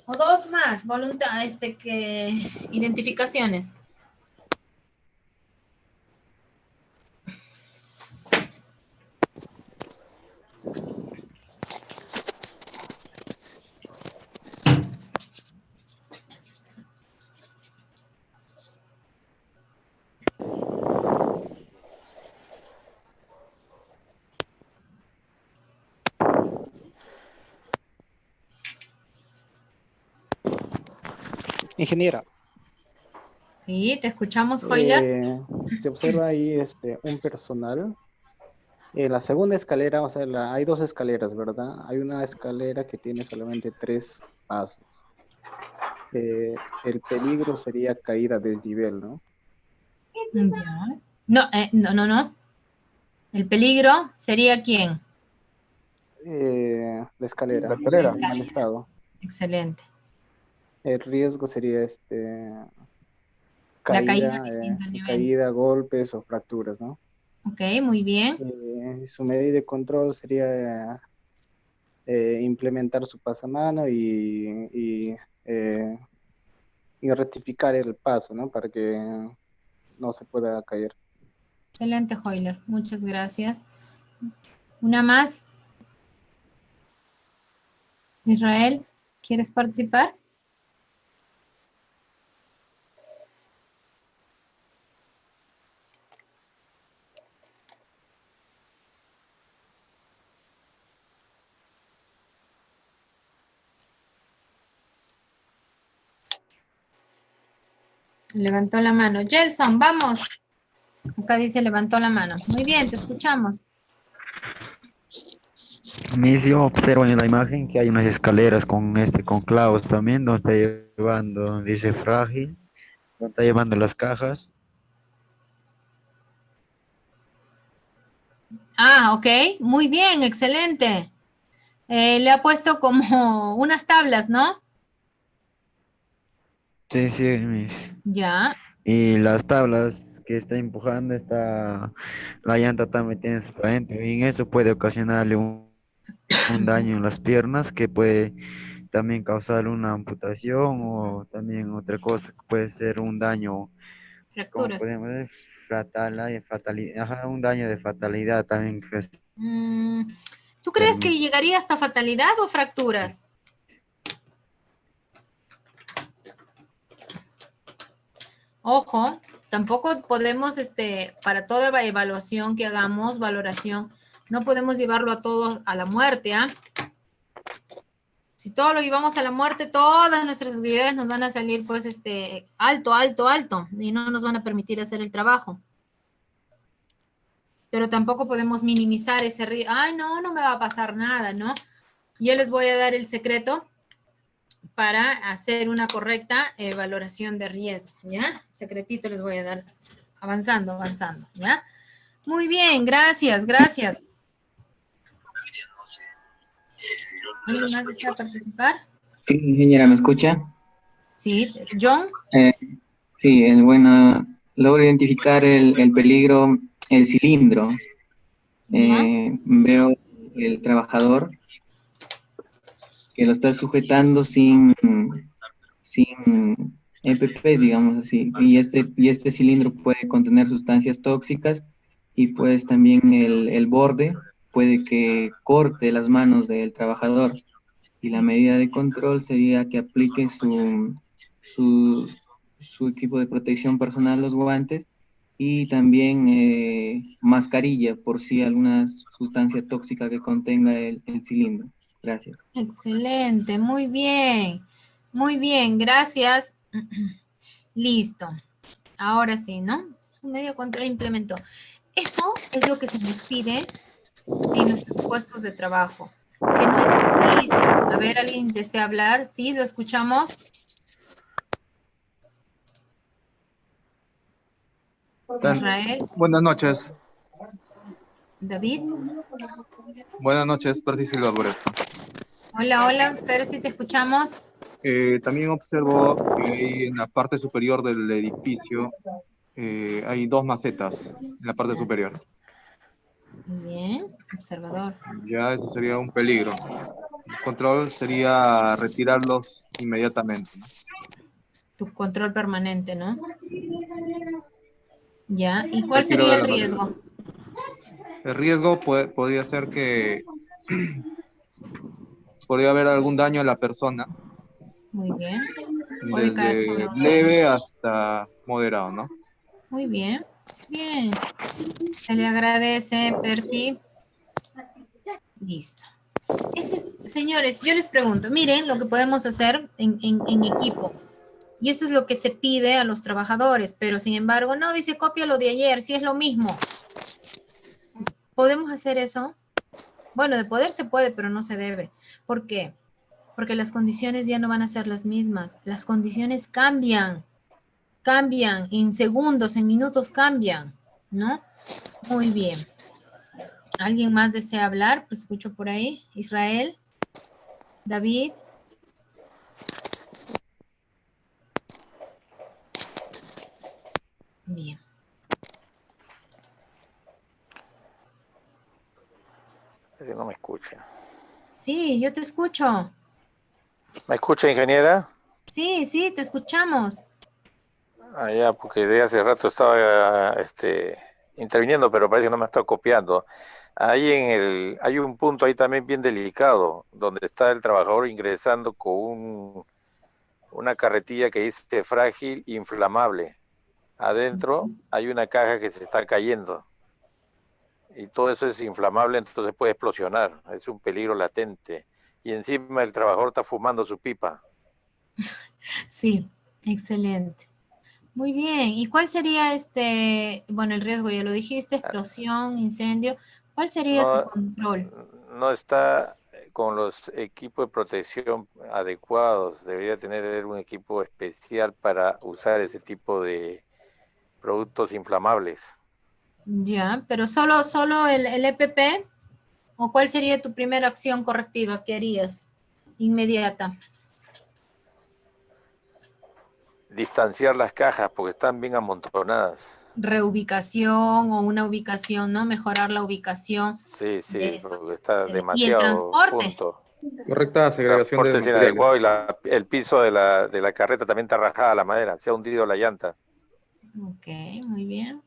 o 2 más, identificaciones. Ingeniera, Sí, te escuchamos, Joyler. se observa ahí un personal. En la segunda escalera, o sea, hay dos escaleras, ¿verdad? Hay una escalera que tiene solamente 3 pasos. El peligro sería caída a desnivel, ¿no? Ya. No, no. El peligro sería ¿quién? La escalera, La escalera. en mal estado. Excelente. El riesgo sería La caída caída, distinta al nivel. caída, golpes o fracturas, ¿no? Ok, muy bien. Su medida de control sería implementar su pasamano y rectificar el paso, ¿no? Para que no se pueda caer. Excelente, Joyler. Muchas gracias. Una más. Israel, ¿quieres participar? Levantó la mano. Gelson, vamos. Acá dice levantó la mano. Muy bien, te escuchamos. Mismo observo en la imagen que hay unas escaleras con clavos también, donde está llevando, dice frágil, donde está llevando las cajas. Ah, ok. Muy bien, excelente. Le ha puesto como unas tablas, ¿no? Sí, sí, Ya. y las tablas que está empujando, la llanta está metiéndose para adentro, y en eso puede ocasionarle un daño en las piernas que puede también causar una amputación o también otra cosa, que puede ser un daño, como Fracturas. podemos decir, ajá, un daño de fatalidad también. ¿Tú crees que llegaría hasta fatalidad o fracturas? Ojo, tampoco podemos, para toda evaluación que hagamos, valoración, no podemos llevarlo a todo a la muerte, ¿ah? Si todo lo llevamos a la muerte, todas nuestras actividades nos van a salir, pues, alto, y no nos van a permitir hacer el trabajo. Pero tampoco podemos minimizar ese riesgo. Ay, no me va a pasar nada, ¿no? Yo les voy a dar el secreto para hacer una correcta valoración de riesgo, ¿ya? Secretito les voy a dar, avanzando, ¿ya? Muy bien, gracias. ¿Alguien más desea participar? Sí, ingeniera, ¿me escucha? Sí, John. Sí, bueno, logro identificar el peligro, el cilindro. ¿Ya? Veo el trabajador que lo está sujetando sin EPPs, digamos así, y este cilindro puede contener sustancias tóxicas y pues también el borde puede que corte las manos del trabajador, y la medida de control sería que aplique su equipo de protección personal, los guantes, y también mascarilla por si alguna sustancia tóxica que contenga el cilindro. Gracias. Excelente, muy bien, gracias. Listo. Ahora sí, ¿no? Un medio control implementó. Eso es lo que se nos pide en nuestros puestos de trabajo. Que no es difícil. A ver, ¿alguien desea hablar? ¿Sí? ¿Lo escuchamos? Israel. Buenas noches. David. Buenas noches, Percy Silva Álvarez. Hola, Percy, te escuchamos. También observo que ahí en la parte superior del edificio hay 2 macetas en la parte superior. Muy bien, observador. Ya eso sería un peligro. El control sería retirarlos inmediatamente, ¿no? Tu control permanente, ¿no? Ya, ¿y cuál Retiro sería de el la riesgo? máquina. El riesgo podría ser que podría haber algún daño a la persona. Muy bien. Puede caer sobre Desde un leve hasta moderado, ¿no? Muy bien. Bien. Se le agradece, Percy. Listo. Señores, yo les pregunto, miren lo que podemos hacer en equipo. Y eso es lo que se pide a los trabajadores, pero sin embargo, no, dice copia lo de ayer, si es lo mismo. ¿Podemos hacer eso? Bueno, de poder se puede, pero no se debe. ¿Por qué? Porque las condiciones ya no van a ser las mismas. Las condiciones cambian, en segundos, en minutos cambian, ¿no? Muy bien. ¿Alguien más desea hablar? Pues escucho por ahí. Israel, David. Bien. Parece que no me escucha. Sí, yo te escucho. ¿Me escucha, ingeniera? Sí, sí, te escuchamos. Ah, ya, porque de hace rato estaba interviniendo, pero parece que no me ha estado copiando. Hay un punto ahí también bien delicado, donde está el trabajador ingresando con una carretilla que dice frágil, inflamable. Adentro hay una caja que se está cayendo. Y todo eso es inflamable, entonces puede explosionar. Es un peligro latente. Y encima el trabajador está fumando su pipa. Sí, excelente. Muy bien. ¿Y cuál sería bueno, el riesgo? Ya lo dijiste, explosión, incendio. ¿Cuál sería su No, control? no está con los equipos de protección adecuados. Debería tener un equipo especial para usar ese tipo de productos inflamables. Ya, pero solo el EPP, ¿o cuál sería tu primera acción correctiva que harías inmediata? Distanciar las cajas porque están bien amontonadas. Reubicación o una ubicación, ¿no? Mejorar la ubicación Sí, de sí, esos. porque está Y el demasiado transporte. junto. Correcta El segregación de transporte es materiales. inadecuado y el piso de la carreta también está rajada la madera, se ha hundido la llanta. Ok, muy bien.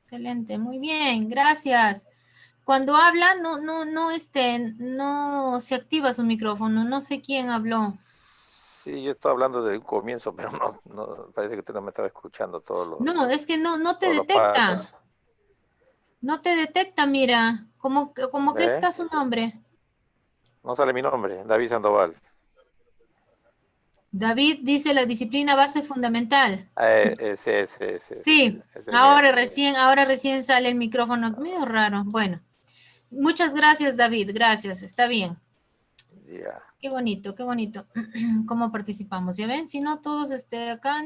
Excelente, muy bien, gracias. Cuando habla, no se activa su micrófono, no sé quién habló. Sí, yo estaba hablando desde un comienzo, pero no, parece que usted no me estaba escuchando No, es que no te todos los pasos. detecta. No te detecta, mira. ¿Cómo que ¿Ve? está su nombre? No sale mi nombre, David Sandoval. David dice la disciplina base fundamental. Ese Sí, es el mío. ahora recién sale el micrófono. Medio raro. Bueno, muchas gracias, David. Gracias, está bien. Ya. Qué bonito, qué bonito. ¿Cómo participamos? ¿Ya ven? Si no, todos acá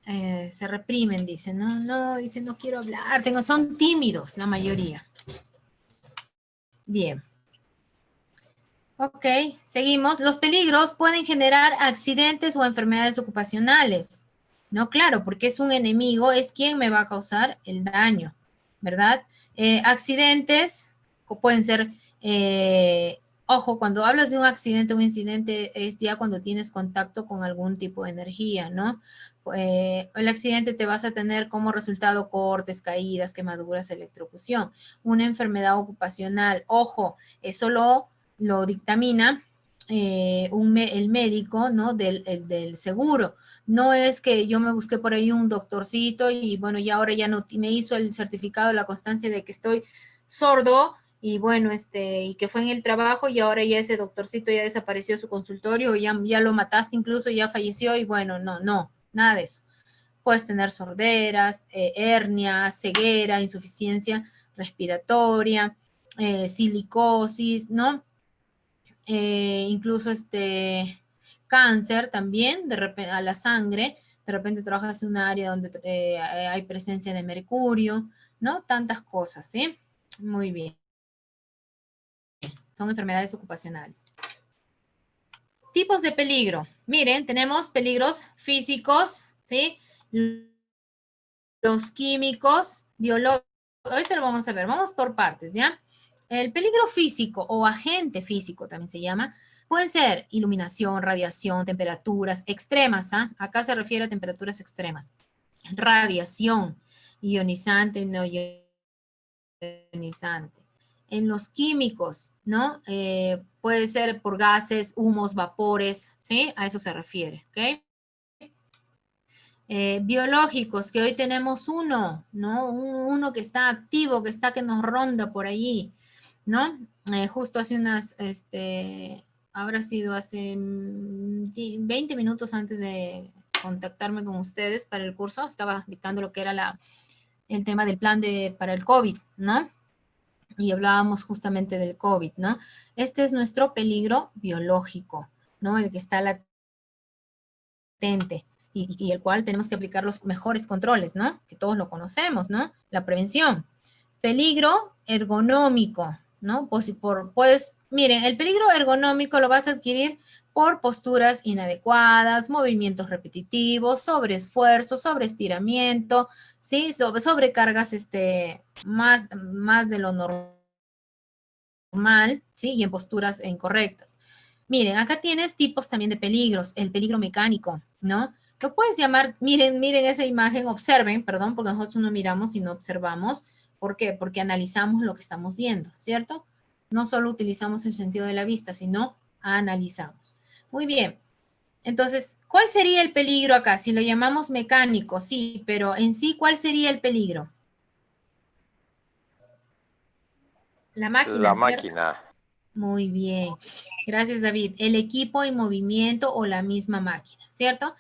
se reprimen, dicen. Dicen, no quiero hablar. Son tímidos, la mayoría. Bien. Ok, seguimos. Los peligros pueden generar accidentes o enfermedades ocupacionales. No, claro, porque es un enemigo, es quien me va a causar el daño, ¿verdad? Accidentes pueden ser, ojo, cuando hablas de un incidente es ya cuando tienes contacto con algún tipo de energía, ¿no? El accidente te vas a tener como resultado cortes, caídas, quemaduras, electrocución. Una enfermedad ocupacional, ojo, eso lo dictamina el médico, ¿no? Del seguro. No es que yo me busqué por ahí un doctorcito y bueno, y ahora ya no me hizo el certificado, la constancia de que estoy sordo y bueno, y que fue en el trabajo y ahora ya ese doctorcito ya desapareció su consultorio, ya lo mataste incluso, ya falleció y bueno, no, nada de eso. Puedes tener sorderas, hernia, ceguera, insuficiencia respiratoria, silicosis, ¿no? Incluso cáncer también, de repente a la sangre, de repente trabajas en un área donde hay presencia de mercurio, ¿no? Tantas cosas, ¿sí? Muy bien. Son enfermedades ocupacionales. Tipos de peligro. Miren, tenemos peligros físicos, ¿sí? Los químicos, biológicos. Ahorita lo vamos a ver, vamos por partes, ¿ya? El peligro físico o agente físico también se llama, pueden ser iluminación, radiación, temperaturas extremas, ¿ah? Acá se refiere a temperaturas extremas. Radiación, ionizante, no ionizante. En los químicos, ¿no? Puede ser por gases, humos, vapores, ¿sí? A eso se refiere, ¿ok? Biológicos, que hoy tenemos uno, ¿no? Uno que está activo, que nos ronda por allí, ¿no? Justo hace Habrá sido hace 20 minutos antes de contactarme con ustedes para el curso. Estaba dictando lo que era el tema del plan para el COVID, ¿no? Y hablábamos justamente del COVID, ¿no? Este es nuestro peligro biológico, ¿no? El que está latente y el cual tenemos que aplicar los mejores controles, ¿no? Que todos lo conocemos, ¿no? La prevención. Peligro ergonómico, ¿no? Miren, el peligro ergonómico lo vas a adquirir por posturas inadecuadas, movimientos repetitivos, sobreesfuerzo, sobreestiramiento, ¿sí? Sobrecargas más de lo normal, ¿sí? Y en posturas incorrectas. Miren, acá tienes tipos también de peligros, el peligro mecánico, ¿no? Lo puedes llamar, miren esa imagen, observen, perdón, porque nosotros no miramos y no observamos. ¿Por qué? Porque analizamos lo que estamos viendo, ¿cierto? No solo utilizamos el sentido de la vista, sino analizamos. Muy bien. Entonces, ¿cuál sería el peligro acá? Si lo llamamos mecánico, sí, pero en sí, ¿cuál sería el peligro? La máquina, La ¿cierto? máquina. Muy bien. Gracias, David. El equipo en movimiento o la misma máquina, ¿cierto?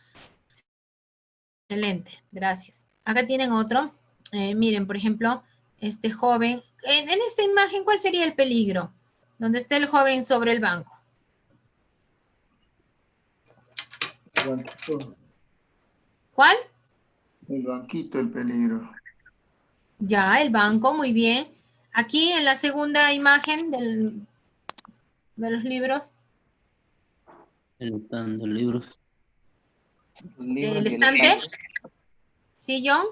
Excelente, gracias. Acá tienen otro. Miren, por ejemplo, este joven. En esta imagen, ¿cuál sería el peligro? Donde está el joven sobre el banco. El banquito. ¿Cuál? El banquito, el peligro. Ya, el banco, muy bien. Aquí en la segunda imagen de los libros. El stand de libros. Los libros ¿El y el estante? stand. ¿Sí, John?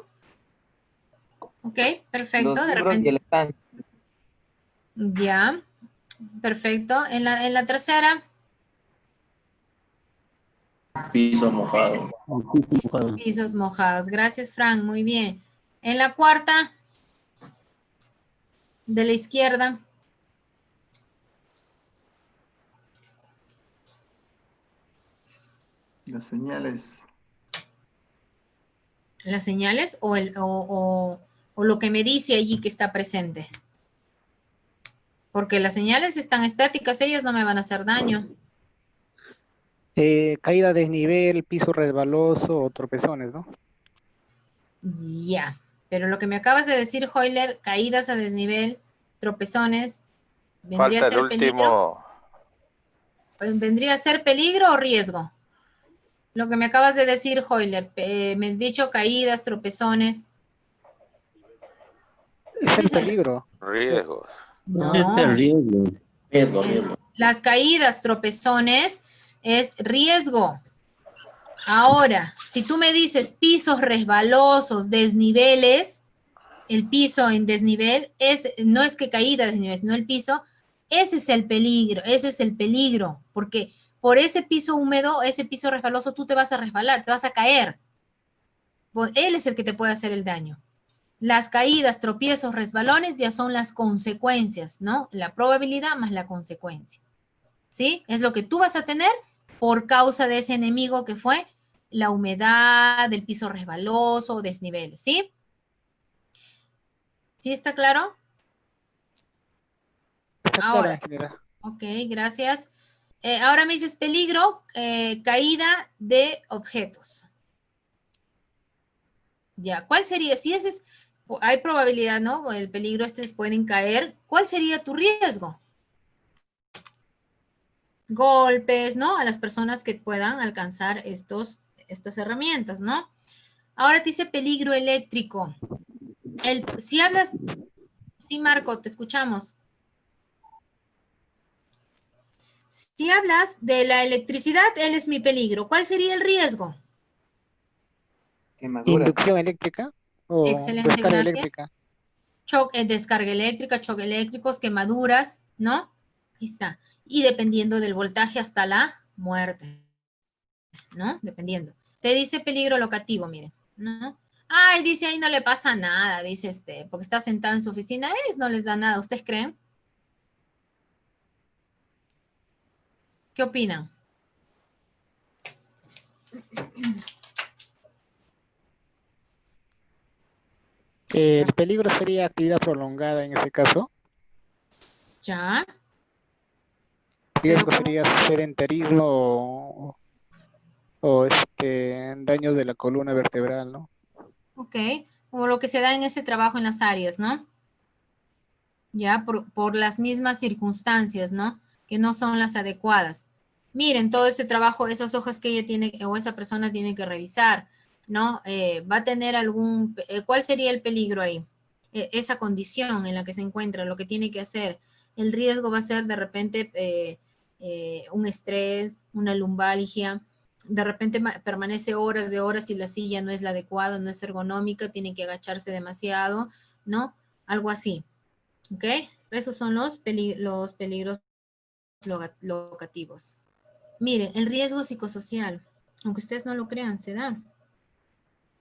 Ok, perfecto. Los De libros y repente. el stand. Ya, perfecto. En la tercera. Piso mojado. Pisos mojados. Gracias, Frank. Muy bien. En la cuarta, de la izquierda. Las señales. Las señales o lo que me dice allí que está presente. Porque las señales están estáticas, ellas no me van a hacer daño. Caída a desnivel, piso resbaloso o tropezones, ¿no? Ya. Pero lo que me acabas de decir, Euler, caídas a desnivel, tropezones, ¿vendría a Falta el ser peligro? último. ¿Vendría a ser peligro o riesgo? Lo que me acabas de decir, Euler, me has dicho caídas, tropezones. Es el peligro. Riesgos. No. Es el riesgo. Riesgo. Las caídas, tropezones, es riesgo. Ahora, si tú me dices pisos resbalosos, desniveles, el piso en desnivel, no es que caída desnivel, sino el piso, ese es el peligro, porque por ese piso húmedo, ese piso resbaloso, tú te vas a resbalar, te vas a caer. Él es el que te puede hacer el daño. Las caídas, tropiezos, resbalones ya son las consecuencias, ¿no? La probabilidad más la consecuencia, ¿sí? Es lo que tú vas a tener por causa de ese enemigo que fue la humedad, el piso resbaloso, desniveles, ¿sí? ¿Sí está claro? Está claro en general. Ok, gracias. Ahora me dices peligro, caída de objetos. Ya, ¿cuál sería? Si ese es, hay probabilidad, ¿no? El peligro pueden caer. ¿Cuál sería tu riesgo? Golpes, ¿no? A las personas que puedan alcanzar estas herramientas, ¿no? Ahora te dice peligro eléctrico. Si hablas, sí, Marco, te escuchamos. Si hablas de la electricidad, él es mi peligro. ¿Cuál sería el riesgo? Quemaduras. Inducción eléctrica o Excelente, descarga gracias. eléctrica. Descarga eléctrica, choque eléctricos, quemaduras, ¿no? Ahí está. Y dependiendo del voltaje hasta la muerte, ¿no? Dependiendo. Te dice peligro locativo, miren, ¿no? Ay, dice ahí no le pasa nada, dice porque está sentado en su oficina, no les da nada, ¿ustedes creen? ¿Qué opinan? El peligro sería actividad prolongada en ese caso. Ya. Riesgo sería sedentarismo o daños de la columna vertebral, ¿no? Ok, o lo que se da en ese trabajo en las áreas, ¿no? Ya, por las mismas circunstancias, ¿no? Que no son las adecuadas. Miren, todo ese trabajo, esas hojas que ella tiene, o esa persona tiene que revisar, ¿no? Va a tener ¿cuál sería el peligro ahí? Esa condición en la que se encuentra, lo que tiene que hacer. El riesgo va a ser de repente un estrés, una lumbalgia, de repente permanece horas de horas y la silla no es la adecuada, no es ergonómica, tiene que agacharse demasiado, ¿no? Algo así, ¿ok? Esos son los peligros locativos. Miren, el riesgo psicosocial, aunque ustedes no lo crean, se da.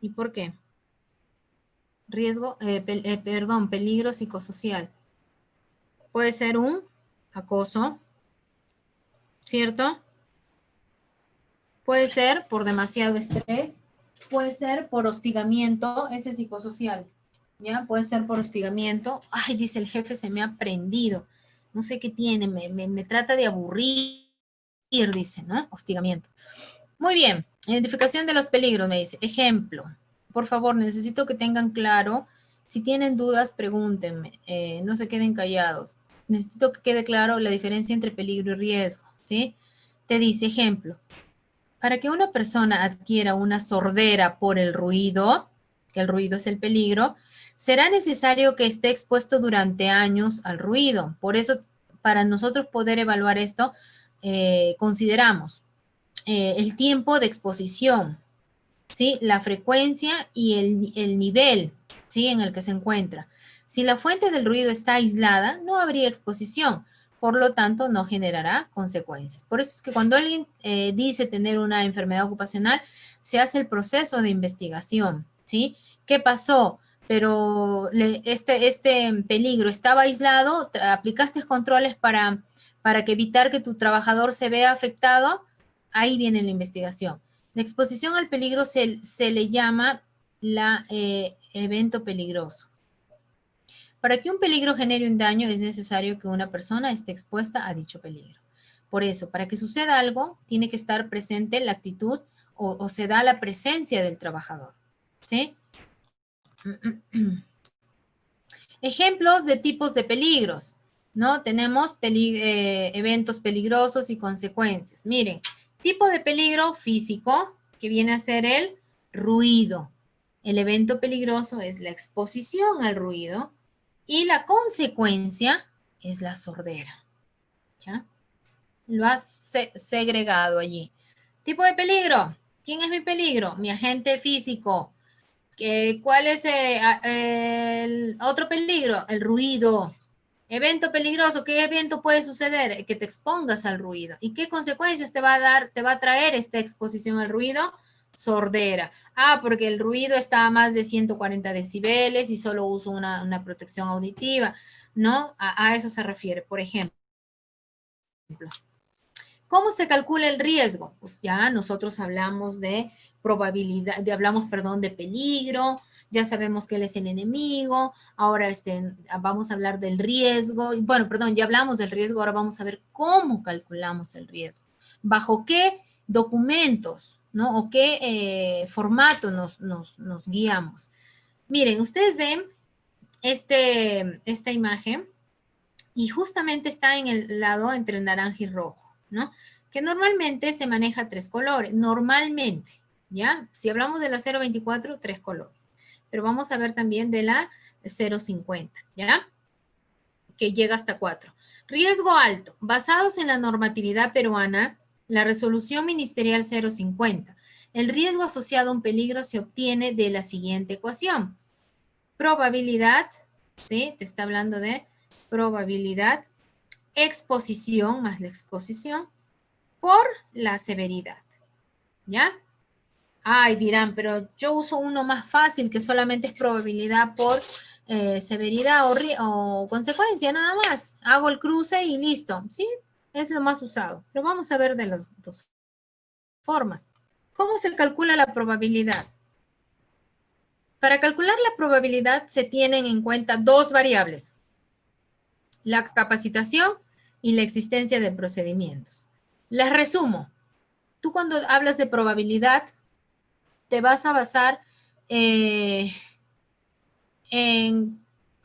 ¿Y por qué? Peligro psicosocial. Puede ser un acoso, ¿cierto? Puede ser por demasiado estrés, puede ser por hostigamiento, ese psicosocial, ¿ya? Puede ser por hostigamiento. Ay, dice el jefe, se me ha prendido. No sé qué tiene, me trata de aburrir, dice, ¿no? Hostigamiento. Muy bien, identificación de los peligros, me dice. Ejemplo, por favor, necesito que tengan claro. Si tienen dudas, pregúntenme. No se queden callados. Necesito que quede claro la diferencia entre peligro y riesgo, ¿sí? Te dice, ejemplo, para que una persona adquiera una sordera por el ruido, que el ruido es el peligro, será necesario que esté expuesto durante años al ruido. Por eso, para nosotros poder evaluar esto, consideramos el tiempo de exposición, ¿sí? La frecuencia y el nivel, ¿sí? En el que se encuentra. Si la fuente del ruido está aislada, no habría exposición, por lo tanto, no generará consecuencias. Por eso es que cuando alguien dice tener una enfermedad ocupacional, se hace el proceso de investigación, ¿sí? ¿Qué pasó? Pero este peligro estaba aislado, aplicaste controles para evitar que tu trabajador se vea afectado, ahí viene la investigación. La exposición al peligro se le llama evento peligroso. Para que un peligro genere un daño es necesario que una persona esté expuesta a dicho peligro. Por eso, para que suceda algo, tiene que estar presente la actitud o se da la presencia del trabajador. ¿Sí? Ejemplos de tipos de peligros, ¿no? Tenemos eventos peligrosos y consecuencias. Miren, tipo de peligro físico, que viene a ser el ruido. El evento peligroso es la exposición al ruido y la consecuencia es la sordera. ¿Ya? Lo has segregado allí. Tipo de peligro. ¿Quién es mi peligro? Mi agente físico. ¿Cuál es el otro peligro? El ruido. Evento peligroso. ¿Qué evento puede suceder? Que te expongas al ruido. ¿Y qué consecuencias te va a traer esta exposición al ruido? Sordera. Porque el ruido está a más de 140 decibeles y solo uso una protección auditiva, ¿no? A eso se refiere, por ejemplo. ¿Cómo se calcula el riesgo? Pues ya nosotros hablamos de probabilidad, de peligro, ya sabemos que él es el enemigo, ahora vamos a hablar del riesgo, bueno, perdón, ya hablamos del riesgo, ahora vamos a ver cómo calculamos el riesgo, bajo qué documentos, ¿no? O qué formato nos guiamos. Miren, ustedes ven esta imagen y justamente está en el lado entre el naranja y rojo, ¿no? Que normalmente se maneja 3 colores, normalmente, ¿ya? Si hablamos de la 0.24, 3 colores, pero vamos a ver también de la 0.50, ¿ya? Que llega hasta 4. Riesgo alto, basados en la normatividad peruana, la resolución ministerial 0.50. El riesgo asociado a un peligro se obtiene de la siguiente ecuación. Probabilidad, ¿sí? Te está hablando de probabilidad, exposición más la exposición por la severidad, ¿ya? Dirán, pero yo uso uno más fácil que solamente es probabilidad por severidad o consecuencia, nada más. Hago el cruce y listo, ¿sí? Es lo más usado, pero vamos a ver de las dos formas. ¿Cómo se calcula la probabilidad? Para calcular la probabilidad se tienen en cuenta 2 variables. La capacitación y la existencia de procedimientos. Les resumo. Tú cuando hablas de probabilidad, te vas a basar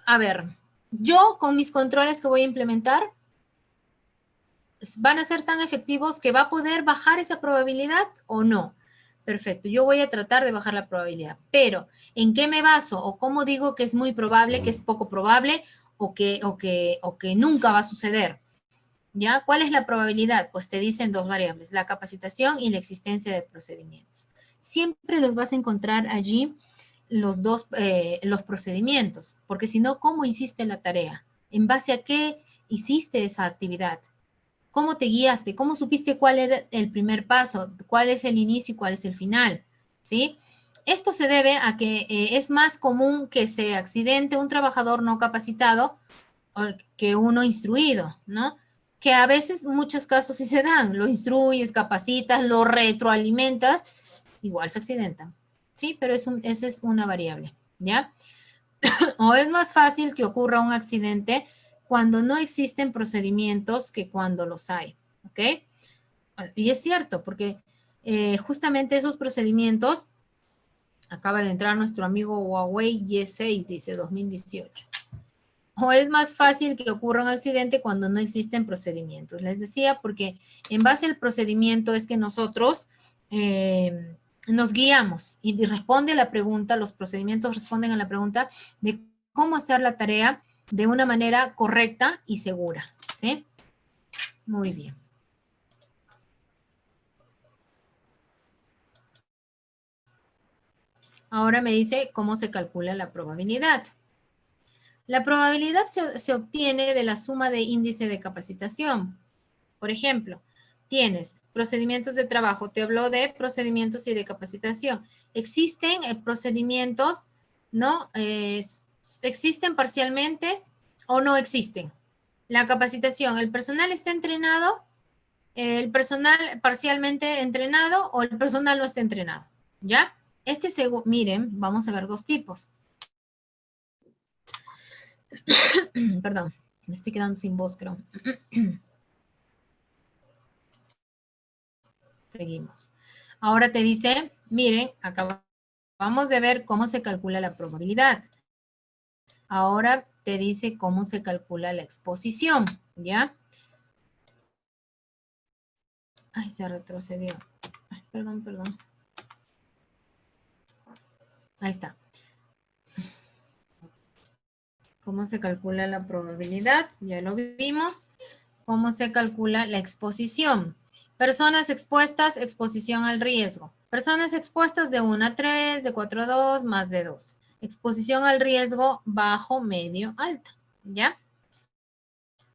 a ver, yo con mis controles que voy a implementar, ¿van a ser tan efectivos que va a poder bajar esa probabilidad o no? Perfecto, yo voy a tratar de bajar la probabilidad, pero ¿en qué me baso? ¿O cómo digo que es muy probable, que es poco probable o que nunca va a suceder? ¿Ya? ¿Cuál es la probabilidad? Pues te dicen dos variables, la capacitación y la existencia de procedimientos. Siempre los vas a encontrar allí los procedimientos, porque si no, ¿cómo hiciste la tarea? ¿En base a qué hiciste esa actividad? ¿Cómo te guiaste? ¿Cómo supiste cuál era el primer paso? ¿Cuál es el inicio y cuál es el final? ¿Sí? Esto se debe a que es más común que se accidente un trabajador no capacitado que uno instruido, ¿no? Que a veces, muchos casos sí se dan. Lo instruyes, capacitas, lo retroalimentas, igual se accidentan. Sí, pero esa es una variable, ¿ya? O es más fácil que ocurra un accidente cuando no existen procedimientos que cuando los hay, ¿ok? Y es cierto, porque justamente esos procedimientos, acaba de entrar nuestro amigo Huawei Y6, dice 2018. O es más fácil que ocurra un accidente cuando no existen procedimientos. Les decía, porque en base al procedimiento es que nosotros nos guiamos y responde a la pregunta, los procedimientos responden a la pregunta de cómo hacer la tarea de una manera correcta y segura, ¿sí? Muy bien. Ahora me dice cómo se calcula la probabilidad. La probabilidad se obtiene de la suma de índice de capacitación. Por ejemplo, tienes procedimientos de trabajo. Te habló de procedimientos y de capacitación. Existen procedimientos, ¿no? ¿Existen parcialmente o no existen? La capacitación, ¿el personal está entrenado? ¿El personal parcialmente entrenado o el personal no está entrenado? ¿Ya? Miren, vamos a ver dos tipos. Perdón, me estoy quedando sin voz, creo. Seguimos. Ahora te dice, miren, acabamos de ver cómo se calcula la probabilidad. Ahora te dice cómo se calcula la exposición, ¿ya? Ay, se retrocedió. Ay, perdón. Ahí está. ¿Cómo se calcula la probabilidad? Ya lo vimos. ¿Cómo se calcula la exposición? Personas expuestas, exposición al riesgo. Personas expuestas de 1 a 3, de 4 a 2, más de 2. Exposición al riesgo bajo, medio, alta. ¿Ya?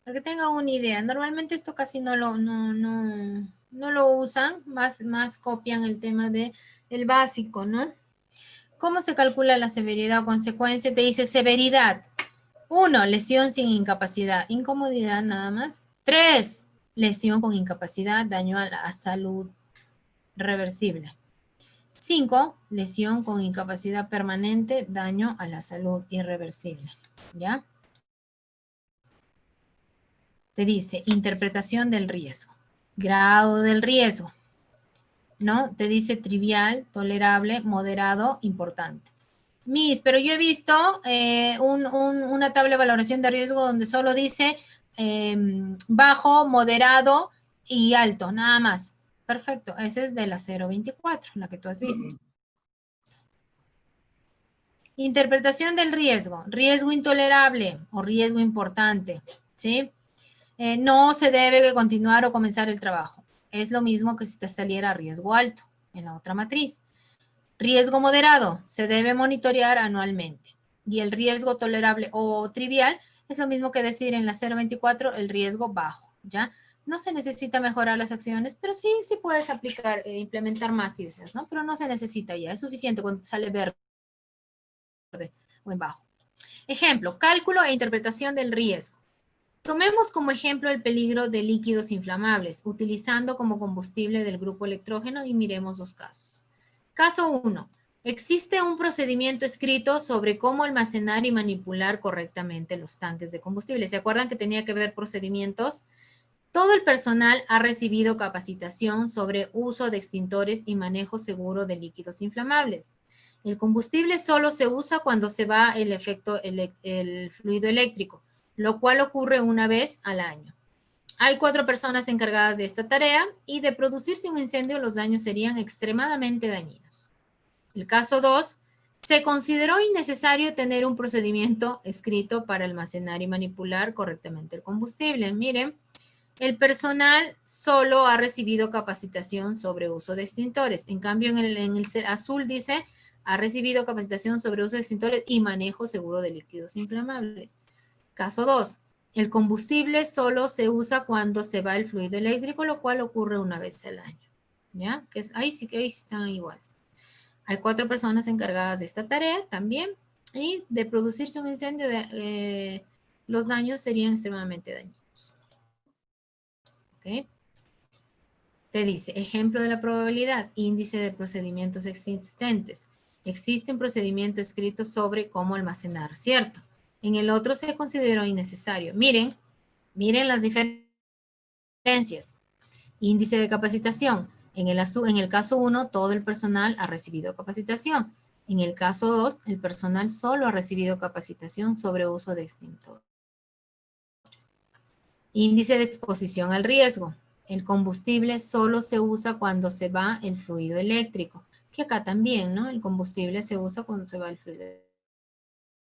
Para que tengan una idea. Normalmente esto casi no lo usan. Más copian el tema del básico, ¿no? ¿Cómo se calcula la severidad o consecuencia? Te dice severidad. 1, lesión sin incapacidad. Incomodidad nada más. 3, lesión con incapacidad, daño a la salud reversible. 5, lesión con incapacidad permanente, daño a la salud irreversible. ¿Ya? Te dice interpretación del riesgo. Grado del riesgo. ¿No? Te dice trivial, tolerable, moderado, importante. Miss, pero yo he visto una tabla de valoración de riesgo donde solo dice bajo, moderado y alto, nada más. Perfecto, esa es de la 024, la que tú has visto. Interpretación del riesgo. Riesgo intolerable o riesgo importante, ¿sí? No se debe continuar o comenzar el trabajo. Es lo mismo que si te saliera riesgo alto en la otra matriz. Riesgo moderado, se debe monitorear anualmente. Y el riesgo tolerable o trivial es lo mismo que decir en la 024 el riesgo bajo, ¿ya? No se necesita mejorar las acciones, pero sí puedes aplicar, implementar más si deseas, ¿no? Pero no se necesita ya, es suficiente cuando sale verde o en bajo. Ejemplo, cálculo e interpretación del riesgo. Tomemos como ejemplo el peligro de líquidos inflamables, utilizando como combustible del grupo electrógeno y miremos los casos. Caso 1. Existe un procedimiento escrito sobre cómo almacenar y manipular correctamente los tanques de combustible. ¿Se acuerdan que tenía que ver procedimientos Todo el personal ha recibido capacitación sobre uso de extintores y manejo seguro de líquidos inflamables. El combustible solo se usa cuando se va el fluido eléctrico, lo cual ocurre una vez al año. Hay 4 personas encargadas de esta tarea y de producirse un incendio los daños serían extremadamente dañinos. El caso 2, se consideró innecesario tener un procedimiento escrito para almacenar y manipular correctamente el combustible. Miren, el personal solo ha recibido capacitación sobre uso de extintores. En cambio, en el azul dice, ha recibido capacitación sobre uso de extintores y manejo seguro de líquidos inflamables. Caso 2. El combustible solo se usa cuando se va el fluido eléctrico, lo cual ocurre una vez al año. ¿Ya? Ahí sí están iguales. Hay 4 personas encargadas de esta tarea también. Y de producirse un incendio, los daños serían extremadamente dañinos. ¿Ok? Te dice, ejemplo de la probabilidad, índice de procedimientos existentes. Existe un procedimiento escrito sobre cómo almacenar, ¿cierto? En el otro se consideró innecesario. Miren las diferencias. Índice de capacitación. En el caso 1, todo el personal ha recibido capacitación. En el caso 2, el personal solo ha recibido capacitación sobre uso de extintores. Índice de exposición al riesgo. El combustible solo se usa cuando se va el fluido eléctrico. Que acá también, ¿no? El combustible se usa cuando se va el fluido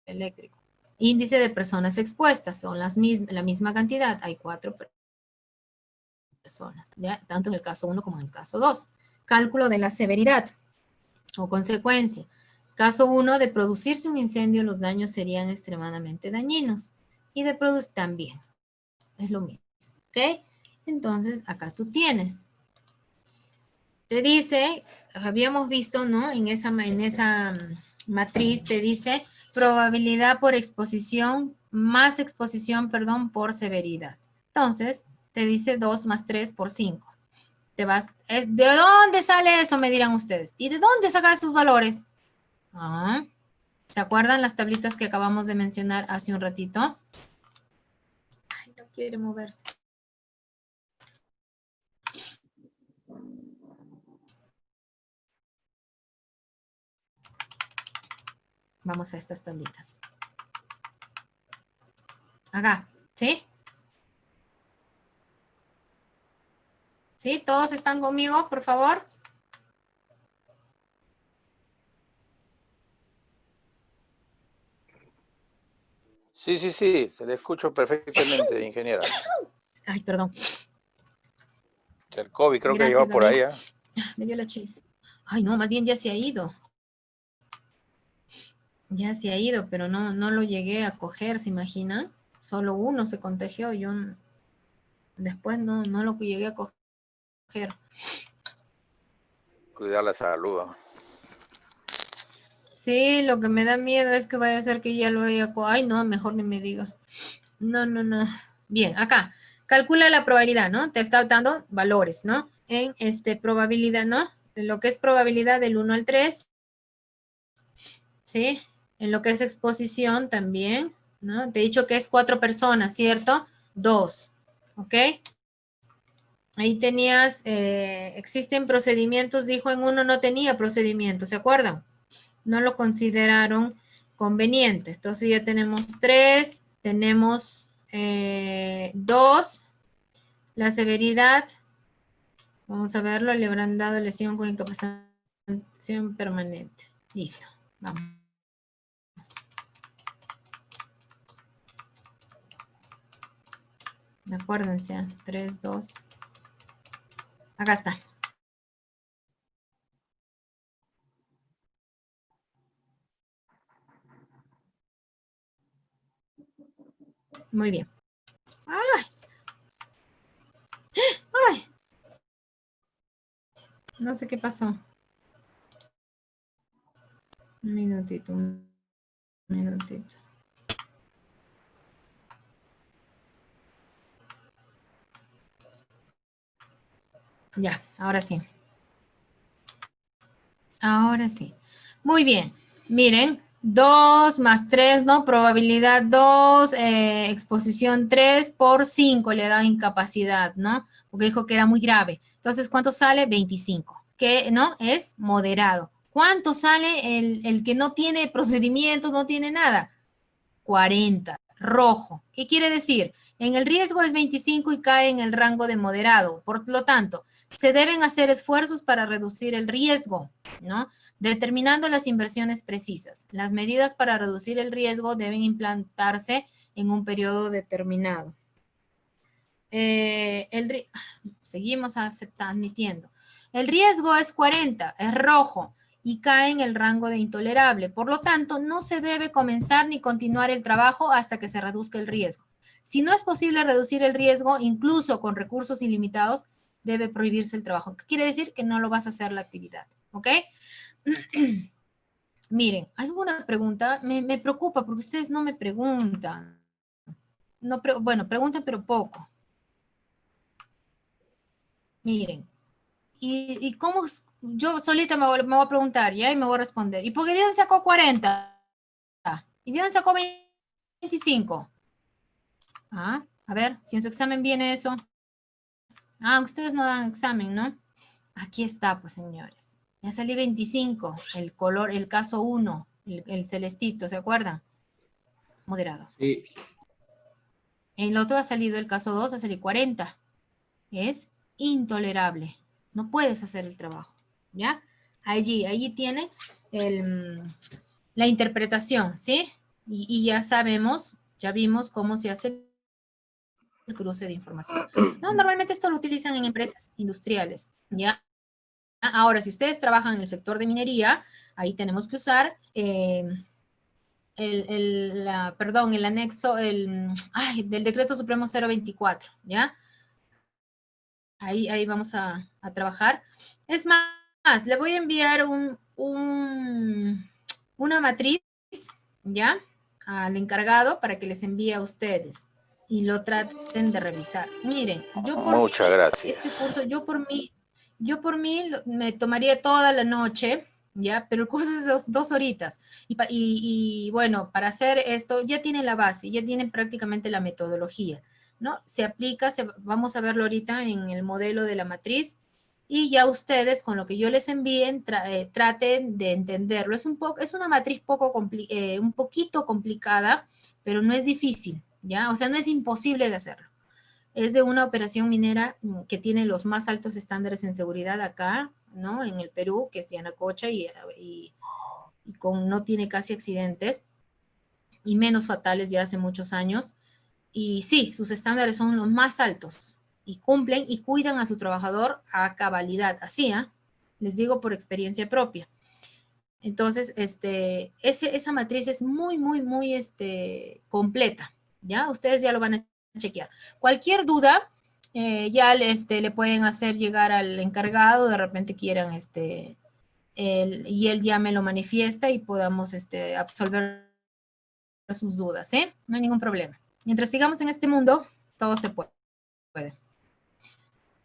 eléctrico. Índice de personas expuestas, son la misma cantidad, hay 4 personas, ¿ya? Tanto en el caso 1 como en el caso 2. Cálculo de la severidad o consecuencia. Caso 1, de producirse un incendio, los daños serían extremadamente dañinos. Y de producir también, es lo mismo, ¿ok? Entonces, acá tú tienes. Te dice, habíamos visto, ¿no? En esa matriz te dice probabilidad por exposición, más exposición, perdón, por severidad. Entonces, te dice 2 más 3 por 5. Te vas, ¿de dónde sale eso? Me dirán ustedes. ¿Y de dónde sacas estos valores? ¿Se acuerdan las tablitas que acabamos de mencionar hace un ratito? Ay, no quiere moverse. Vamos a estas tablitas. Acá, ¿sí? ¿Sí? ¿Todos están conmigo, por favor? Sí, se le escucho perfectamente, ingeniera. Ay, perdón. El COVID creo que Gracias, lleva por ahí, Gabriel. Me dio la chis. Ay, no, más bien ya se ha ido. Ya se ha ido, pero no lo llegué a coger, ¿se imaginan? Solo uno se contagió, yo después no lo llegué a coger. Cuidar la salud. Sí, lo que me da miedo es que vaya a ser que ya lo haya cogido. Ay, no, mejor ni me diga. No. Bien, acá. Calcula la probabilidad, ¿no? Te está dando valores, ¿no? En probabilidad, ¿no? En lo que es probabilidad del 1 al 3. ¿Sí? En lo que es exposición también, ¿no? Te he dicho que es 4 personas, ¿cierto? 2, ¿ok? Ahí tenías, existen procedimientos, dijo en uno no tenía procedimientos, ¿se acuerdan? No lo consideraron conveniente. Entonces ya tenemos 3, tenemos 2, la severidad, vamos a verlo, le habrán dado lesión con incapacitación permanente. Listo, vamos. Acuérdense, 3, 2. Acá está. Muy bien. ¡Ay! ¡Ay! No sé qué pasó. Un minutito. Ya, ahora sí. Ahora sí. Muy bien. Miren, 2 más 3, ¿no? Probabilidad 2, exposición 3 por 5 le da incapacidad, ¿no? Porque dijo que era muy grave. Entonces, ¿cuánto sale? 25, que no es moderado. ¿Cuánto sale el que no tiene procedimientos, no tiene nada? 40, rojo. ¿Qué quiere decir? En el riesgo es 25 y cae en el rango de moderado. Por lo tanto, se deben hacer esfuerzos para reducir el riesgo, ¿no? Determinando las inversiones precisas. Las medidas para reducir el riesgo deben implantarse en un periodo determinado. Seguimos admitiendo. El riesgo es 40, es rojo, y cae en el rango de intolerable. Por lo tanto, no se debe comenzar ni continuar el trabajo hasta que se reduzca el riesgo. Si no es posible reducir el riesgo, incluso con recursos ilimitados, debe prohibirse el trabajo. ¿Qué quiere decir? Que no lo vas a hacer la actividad, ¿ok? Miren, ¿alguna pregunta? Me preocupa porque ustedes no me preguntan. No bueno, preguntan pero poco. Miren, ¿y cómo? Yo solita me voy a preguntar, ¿ya? Y me voy a responder. ¿Y por qué Dios sacó 40? ¿Y Dios sacó 25? Ah, a ver, si en su examen viene eso. Ah, ustedes no dan examen, ¿no? Aquí está, pues, señores. Ya salí 25, el color, el caso 1, el celestito, ¿se acuerdan? Moderado. Sí. El otro ha salido, el caso 2, ha salido 40. Es intolerable. No puedes hacer el trabajo, ¿ya? Allí tiene la interpretación, ¿sí? Y ya sabemos, ya vimos cómo se hace el cruce de información. No, normalmente esto lo utilizan en empresas industriales, ¿ya? Ahora, si ustedes trabajan en el sector de minería, ahí tenemos que usar el anexo del Decreto Supremo 024, ¿ya? Ahí vamos a trabajar. Es más, le voy a enviar una matriz, ¿ya? Al encargado para que les envíe a ustedes y lo traten de revisar. Miren, Muchas gracias. Este curso, yo por mí me tomaría toda la noche, ¿ya? Pero el curso es 2 horitas. Y bueno, para hacer esto ya tienen la base, ya tienen prácticamente la metodología, ¿no? Se aplica, vamos a verlo ahorita en el modelo de la matriz, y ya ustedes con lo que yo les envíen traten de entenderlo. Es una matriz un poquito complicada, pero no es difícil, ¿ya? O sea, no es imposible de hacerlo. Es de una operación minera que tiene los más altos estándares en seguridad acá, ¿no? En el Perú, que es Yanacocha, y no tiene casi accidentes, y menos fatales ya hace muchos años. Y sí, sus estándares son los más altos, y cumplen y cuidan a su trabajador a cabalidad. Así, les digo por experiencia propia. Entonces, esa matriz es muy, muy, muy completa, ¿ya? Ustedes ya lo van a chequear. Cualquier duda, ya le pueden hacer llegar al encargado, de repente quieran, y él ya me lo manifiesta y podamos absolver sus dudas, ¿eh? No hay ningún problema. Mientras sigamos en este mundo, todo se puede.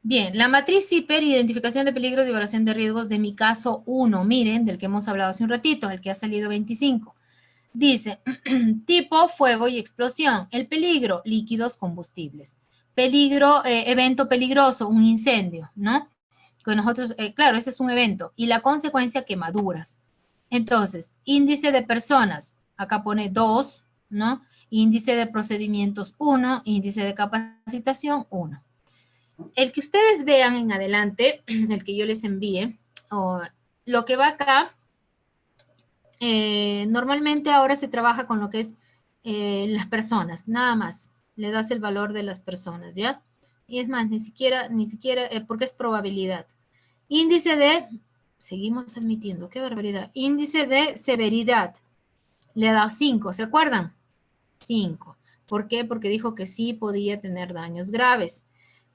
Bien, la matriz CIPER, identificación de peligros y evaluación de riesgos de mi caso 1, miren, del que hemos hablado hace un ratito, el que ha salido 25. Dice, tipo, fuego y explosión. El peligro, líquidos, combustibles. Peligro, evento peligroso, un incendio, ¿no? Que nosotros, claro, ese es un evento. Y la consecuencia, quemaduras. Entonces, índice de personas, acá pone 2, ¿no? Índice de procedimientos 1, índice de capacitación 1. El que ustedes vean en adelante, el que yo les envíe, lo que va acá, normalmente ahora se trabaja con lo que es las personas, nada más. Le das el valor de las personas, ¿ya? Y es más, ni siquiera, porque es probabilidad. Índice de, seguimos admitiendo, qué barbaridad. Índice de severidad, le da 5, ¿se acuerdan? 5. ¿Por qué? Porque dijo que sí podía tener daños graves.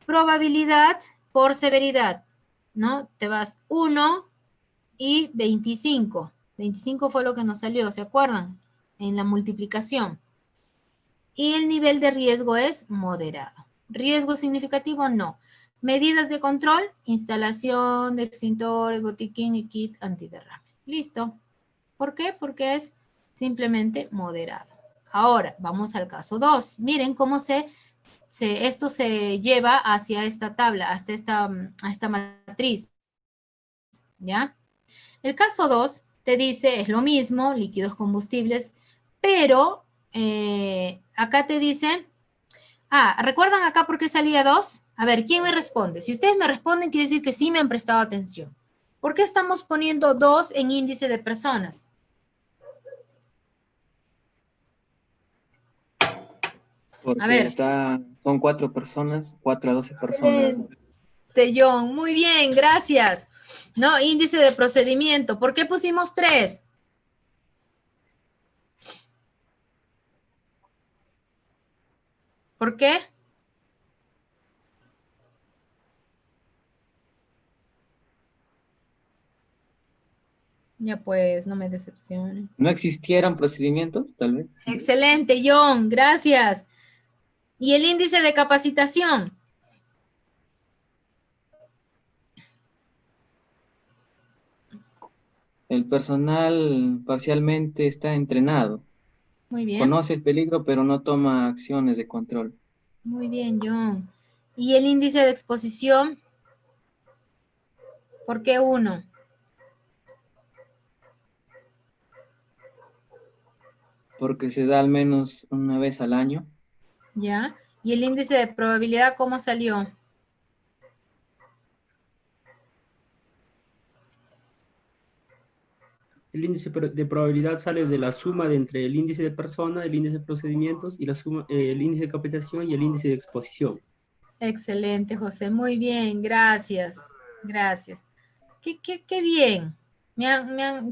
Probabilidad por severidad, ¿no? Te vas 1 y 25. 25 fue lo que nos salió, ¿se acuerdan? En la multiplicación. Y el nivel de riesgo es moderado. ¿Riesgo significativo? No. Medidas de control, instalación de extintores, botiquín y kit antiderrame. Listo. ¿Por qué? Porque es Simplemente moderado. Ahora, vamos al caso 2. Miren cómo esto se lleva hacia esta tabla, hasta esta matriz. ¿Ya? El caso 2 te dice, es lo mismo, líquidos combustibles, pero acá te dice, ¿recuerdan acá por qué salía 2? A ver, ¿quién me responde? Si ustedes me responden, quiere decir que sí me han prestado atención. ¿Por qué estamos poniendo 2 en índice de personas? Porque A ver. son 4 personas, 4 a 12 personas. Excelente, John. Muy bien, gracias. No, índice de procedimiento. ¿Por qué pusimos 3? ¿Por qué? Ya pues, no me decepcionen. ¿No existieran procedimientos, tal vez? Excelente, John. Gracias. ¿Y el índice de capacitación? El personal parcialmente está entrenado. Muy bien. Conoce el peligro, pero no toma acciones de control. Muy bien, John. ¿Y el índice de exposición? ¿Por qué 1? Porque se da al menos una vez al año. ¿Ya? ¿Y el índice de probabilidad cómo salió? El índice de probabilidad sale de la suma de entre el índice de persona, el índice de procedimientos y la suma, el índice de capacitación y el índice de exposición. Excelente, José. Muy bien, gracias. Gracias. Qué bien.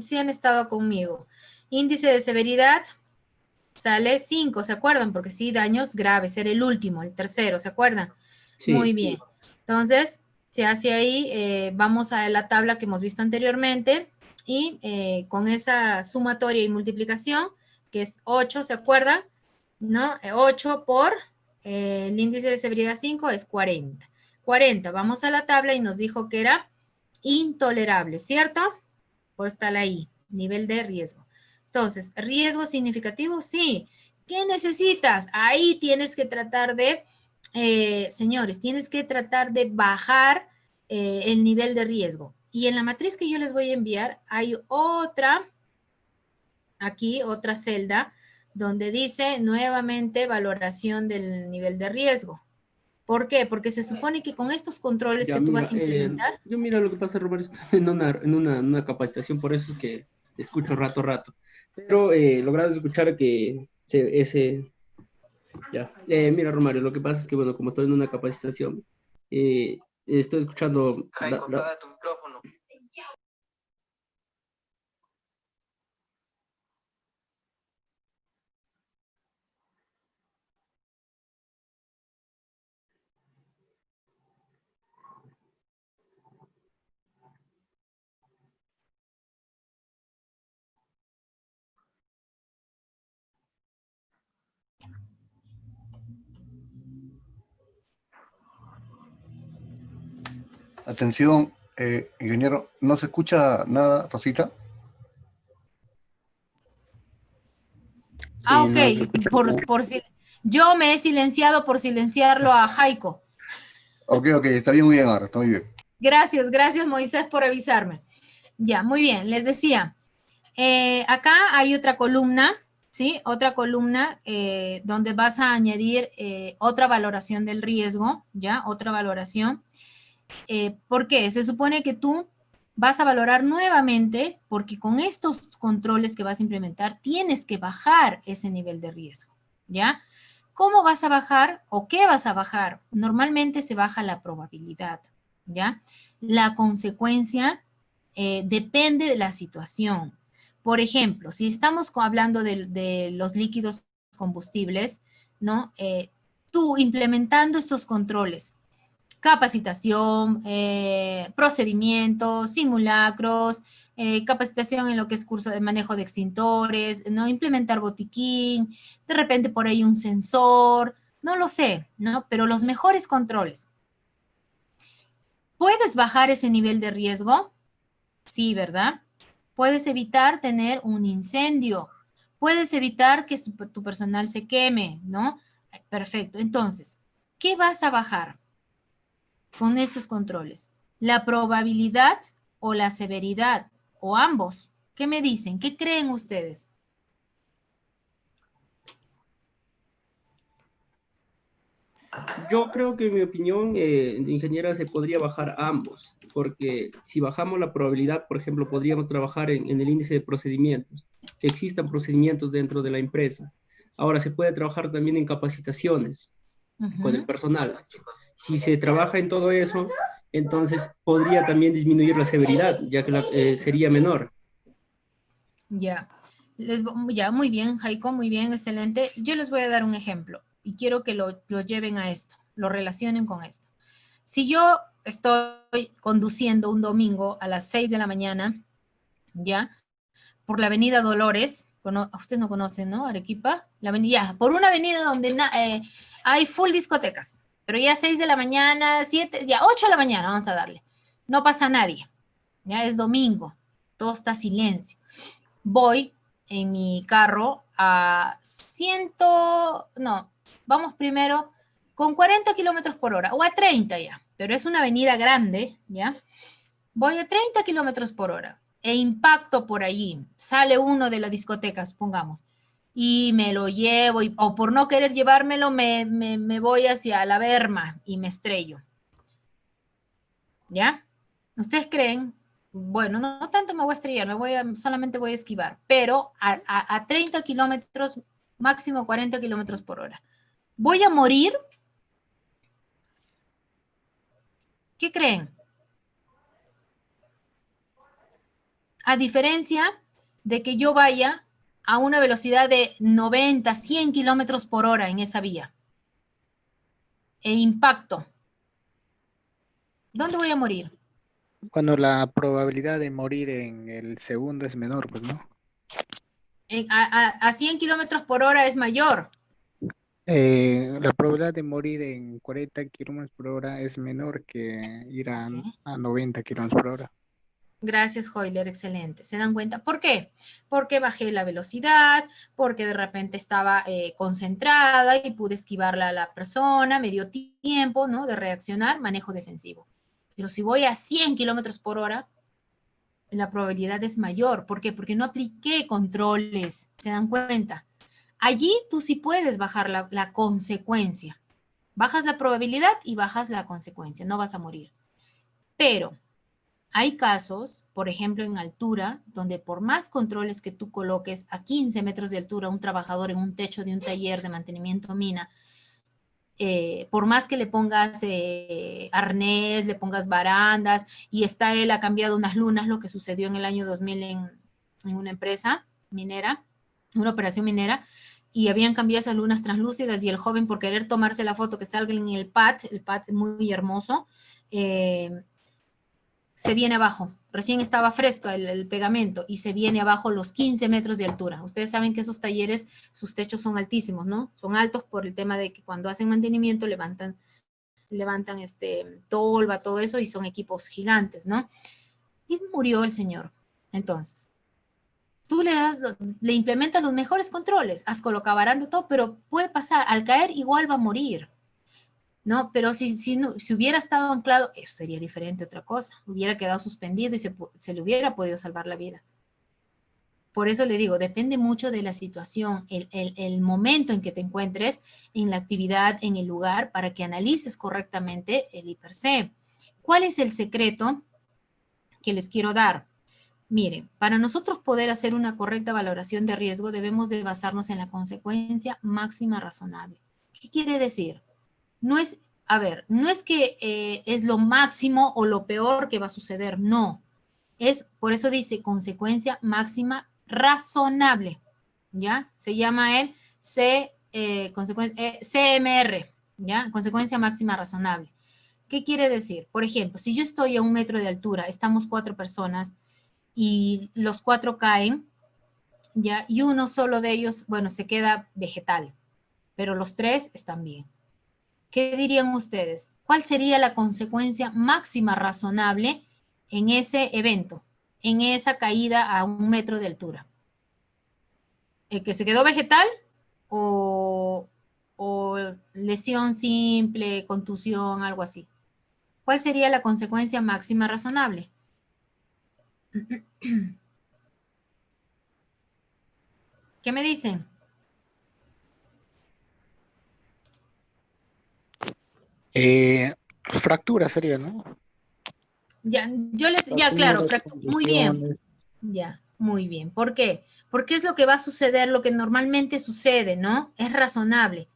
Sí han estado conmigo. Índice de severidad sale 5, ¿se acuerdan? Porque sí, daños graves, era el último, el tercero, ¿se acuerdan? Sí. Muy bien. Entonces, se hace ahí, vamos a la tabla que hemos visto anteriormente y con esa sumatoria y multiplicación, que es 8, ¿se acuerdan? ¿No? 8 por el índice de severidad 5 es 40. 40, vamos a la tabla y nos dijo que era intolerable, ¿cierto? Por estar ahí, nivel de riesgo. Entonces, ¿riesgo significativo? Sí. ¿Qué necesitas? Ahí tienes que tratar de, señores, tienes que tratar de bajar el nivel de riesgo. Y en la matriz que yo les voy a enviar, hay otra, aquí, otra celda, donde dice nuevamente valoración del nivel de riesgo. ¿Por qué? Porque se supone que con estos controles que tú vas a implementar... Yo mira lo que pasa, Roberto, estoy en una capacitación, por eso es que te escucho rato. Pero logrado escuchar que mira, Romario, lo que pasa es que, bueno, como estoy en una capacitación, estoy escuchando... Apaga tu micrófono. Atención, ingeniero, ¿no se escucha nada, Rosita? Ok, yo me he silenciado por silenciarlo a Jaiko. Ok, está bien, muy bien ahora, está muy bien. Gracias Moisés por avisarme. Ya, muy bien, les decía, acá hay otra columna, ¿sí? Otra columna donde vas a añadir otra valoración del riesgo, ¿ya? Otra valoración. ¿Por qué? Se supone que tú vas a valorar nuevamente porque con estos controles que vas a implementar tienes que bajar ese nivel de riesgo, ¿ya? ¿Cómo vas a bajar o qué vas a bajar? Normalmente se baja la probabilidad, ¿ya? La consecuencia depende de la situación. Por ejemplo, si estamos hablando de los líquidos combustibles, ¿no? Tú implementando estos controles, capacitación, procedimientos, simulacros, capacitación en lo que es curso de manejo de extintores, ¿no? Implementar botiquín, de repente por ahí un sensor, no lo sé, ¿no? Pero los mejores controles. ¿Puedes bajar ese nivel de riesgo? Sí, ¿verdad? Puedes evitar tener un incendio. puedes evitar que tu personal se queme, ¿no? Perfecto. Entonces, ¿qué vas a bajar con estos controles? ¿La probabilidad o la severidad? ¿O ambos? ¿Qué me dicen? ¿Qué creen ustedes? Yo creo que en mi opinión, ingeniera, se podría bajar ambos, porque si bajamos la probabilidad, por ejemplo, podríamos trabajar en el índice de procedimientos, que existan procedimientos dentro de la empresa. Ahora, se puede trabajar también en capacitaciones con el personal. Si se trabaja en todo eso, entonces podría también disminuir la severidad, ya que sería menor. Ya. Ya, muy bien, Jaiko, muy bien, excelente. Yo les voy a dar un ejemplo y quiero que lo lleven a esto, lo relacionen con esto. Si yo estoy conduciendo un domingo a las 6 de la mañana, ya, por la avenida Dolores, ustedes no conocen, ¿no? Arequipa, la avenida, por una avenida donde hay full discotecas, pero ya 6 de la mañana, 7, ya 8 de la mañana, vamos a darle. No pasa nadie, ya es domingo, todo está silencio. Voy en mi carro a vamos primero con 40 kilómetros por hora, o a 30 ya, pero es una avenida grande, ¿ya? Voy a 30 kilómetros por hora e impacto por allí, sale uno de las discotecas, pongamos, y me lo llevo, o por no querer llevármelo, me voy hacia la berma y me estrello. ¿Ya? ¿Ustedes creen? Bueno, no tanto me voy a estrellar, solamente voy a esquivar, pero a 30 kilómetros, máximo 40 kilómetros por hora. ¿Voy a morir? ¿Qué creen? A diferencia de que yo vaya a una velocidad de 90, 100 kilómetros por hora en esa vía. E impacto. ¿Dónde voy a morir? Cuando la probabilidad de morir en el segundo es menor, pues, ¿no? A 100 kilómetros por hora es mayor. La probabilidad de morir en 40 kilómetros por hora es menor que ir a 90 kilómetros por hora. Gracias, Hoyler, excelente. ¿Se dan cuenta? ¿Por qué? Porque bajé la velocidad, porque de repente estaba concentrada y pude esquivarla a la persona, me dio tiempo, ¿no? De reaccionar, manejo defensivo. Pero si voy a 100 kilómetros por hora, la probabilidad es mayor. ¿Por qué? Porque no apliqué controles. ¿Se dan cuenta? Allí tú sí puedes bajar la consecuencia. Bajas la probabilidad y bajas la consecuencia. No vas a morir. Pero hay casos, por ejemplo, en altura, donde por más controles que tú coloques a 15 metros de altura, un trabajador en un techo de un taller de mantenimiento mina, por más que le pongas arnés, le pongas barandas, y él ha cambiado unas lunas, lo que sucedió en el año 2000 en una empresa minera, una operación minera, y habían cambiado esas lunas translúcidas, y el joven, por querer tomarse la foto que salga en el pad muy hermoso, se viene abajo. Recién estaba fresco el pegamento y se viene abajo los 15 metros de altura. Ustedes saben que esos talleres, sus techos son altísimos, ¿no? Son altos por el tema de que cuando hacen mantenimiento levantan tolva, todo eso, y son equipos gigantes, ¿no? Y murió el señor. Entonces, tú le implementas los mejores controles, has colocado baranda, todo, pero puede pasar, al caer igual va a morir. ¿No? Pero si hubiera estado anclado, eso sería diferente, otra cosa. Hubiera quedado suspendido y se le hubiera podido salvar la vida. Por eso le digo, depende mucho de la situación, el momento en que te encuentres, en la actividad, en el lugar, para que analices correctamente el IPRC. ¿Cuál es el secreto que les quiero dar? Miren, para nosotros poder hacer una correcta valoración de riesgo, debemos de basarnos en la consecuencia máxima razonable. ¿Qué quiere decir? No es que es lo máximo o lo peor que va a suceder, no. Por eso dice consecuencia máxima razonable, ¿ya? Se llama el CMR, ¿ya? Consecuencia máxima razonable. ¿Qué quiere decir? Por ejemplo, si yo estoy a 1 metro de altura, estamos 4 personas y los 4 caen, ¿ya? Y uno solo de ellos, bueno, se queda vegetal, pero los 3 están bien. ¿Qué dirían ustedes? ¿Cuál sería la consecuencia máxima razonable en ese evento, en esa caída a 1 metro de altura? que se quedó vegetal o lesión simple, contusión, algo así. ¿Cuál sería la consecuencia máxima razonable? ¿Qué me dicen? Fractura sería, ¿no? Ya, claro, muy bien. Ya, muy bien. ¿Por qué? Porque es lo que va a suceder, lo que normalmente sucede, ¿no? Es razonable.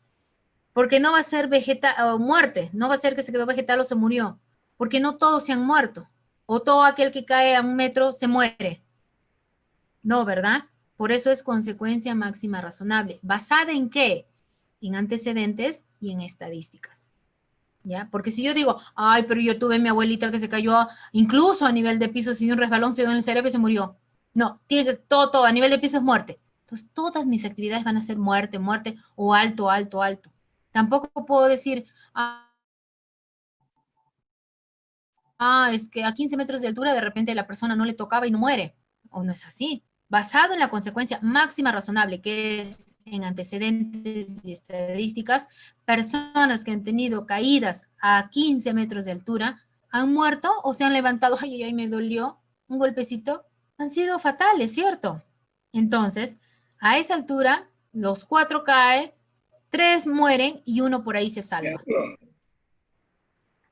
Porque no va a ser vegetal o muerte, no va a ser que se quedó vegetal o se murió, porque no todos se han muerto, o todo aquel que cae a 1 metro se muere. No, ¿verdad? Por eso es consecuencia máxima razonable. ¿Basada en qué? En antecedentes y en estadísticas. ¿Ya? Porque si yo digo, ay, pero yo tuve mi abuelita que se cayó incluso a nivel de piso, sin un resbalón, se dio en el cerebro y se murió. No, tiene que, todo, a nivel de piso es muerte. Entonces, todas mis actividades van a ser muerte, muerte, o alto, alto, alto. Tampoco puedo decir, es que a 15 metros de altura de repente la persona no le tocaba y no muere. O no es así. Basado en la consecuencia máxima razonable, que es en antecedentes y estadísticas, personas que han tenido caídas a 15 metros de altura han muerto o se han levantado, ay, ay, me dolió, un golpecito, han sido fatales, ¿cierto? Entonces, a esa altura, los 4 caen, 3 mueren y 1 por ahí se salva.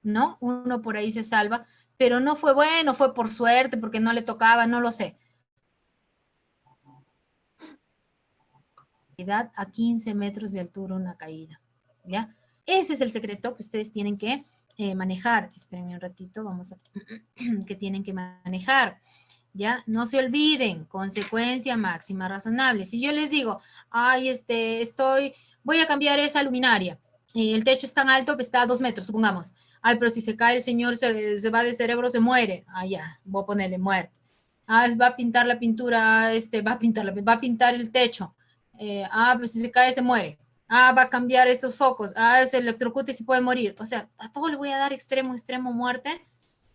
¿No? 1 por ahí se salva, pero no fue bueno, fue por suerte, porque no le tocaba, no lo sé. A 15 metros de altura una caída, ¿ya? Ese es el secreto que ustedes tienen que manejar. Espérenme un ratito, vamos a... que tienen que manejar, ¿ya? No se olviden, consecuencia máxima razonable. Si yo les digo, ay, voy a cambiar esa luminaria, y el techo es tan alto que está a 2 metros, supongamos. Ay, pero si se cae el señor, se va de cerebro, se muere. Ah, ya, voy a ponerle muerte. Va a pintar la pintura, va a pintar el techo. Pues si se cae, se muere. Va a cambiar estos focos. Se electrocuta y se puede morir. O sea, a todo le voy a dar extremo, extremo, muerte.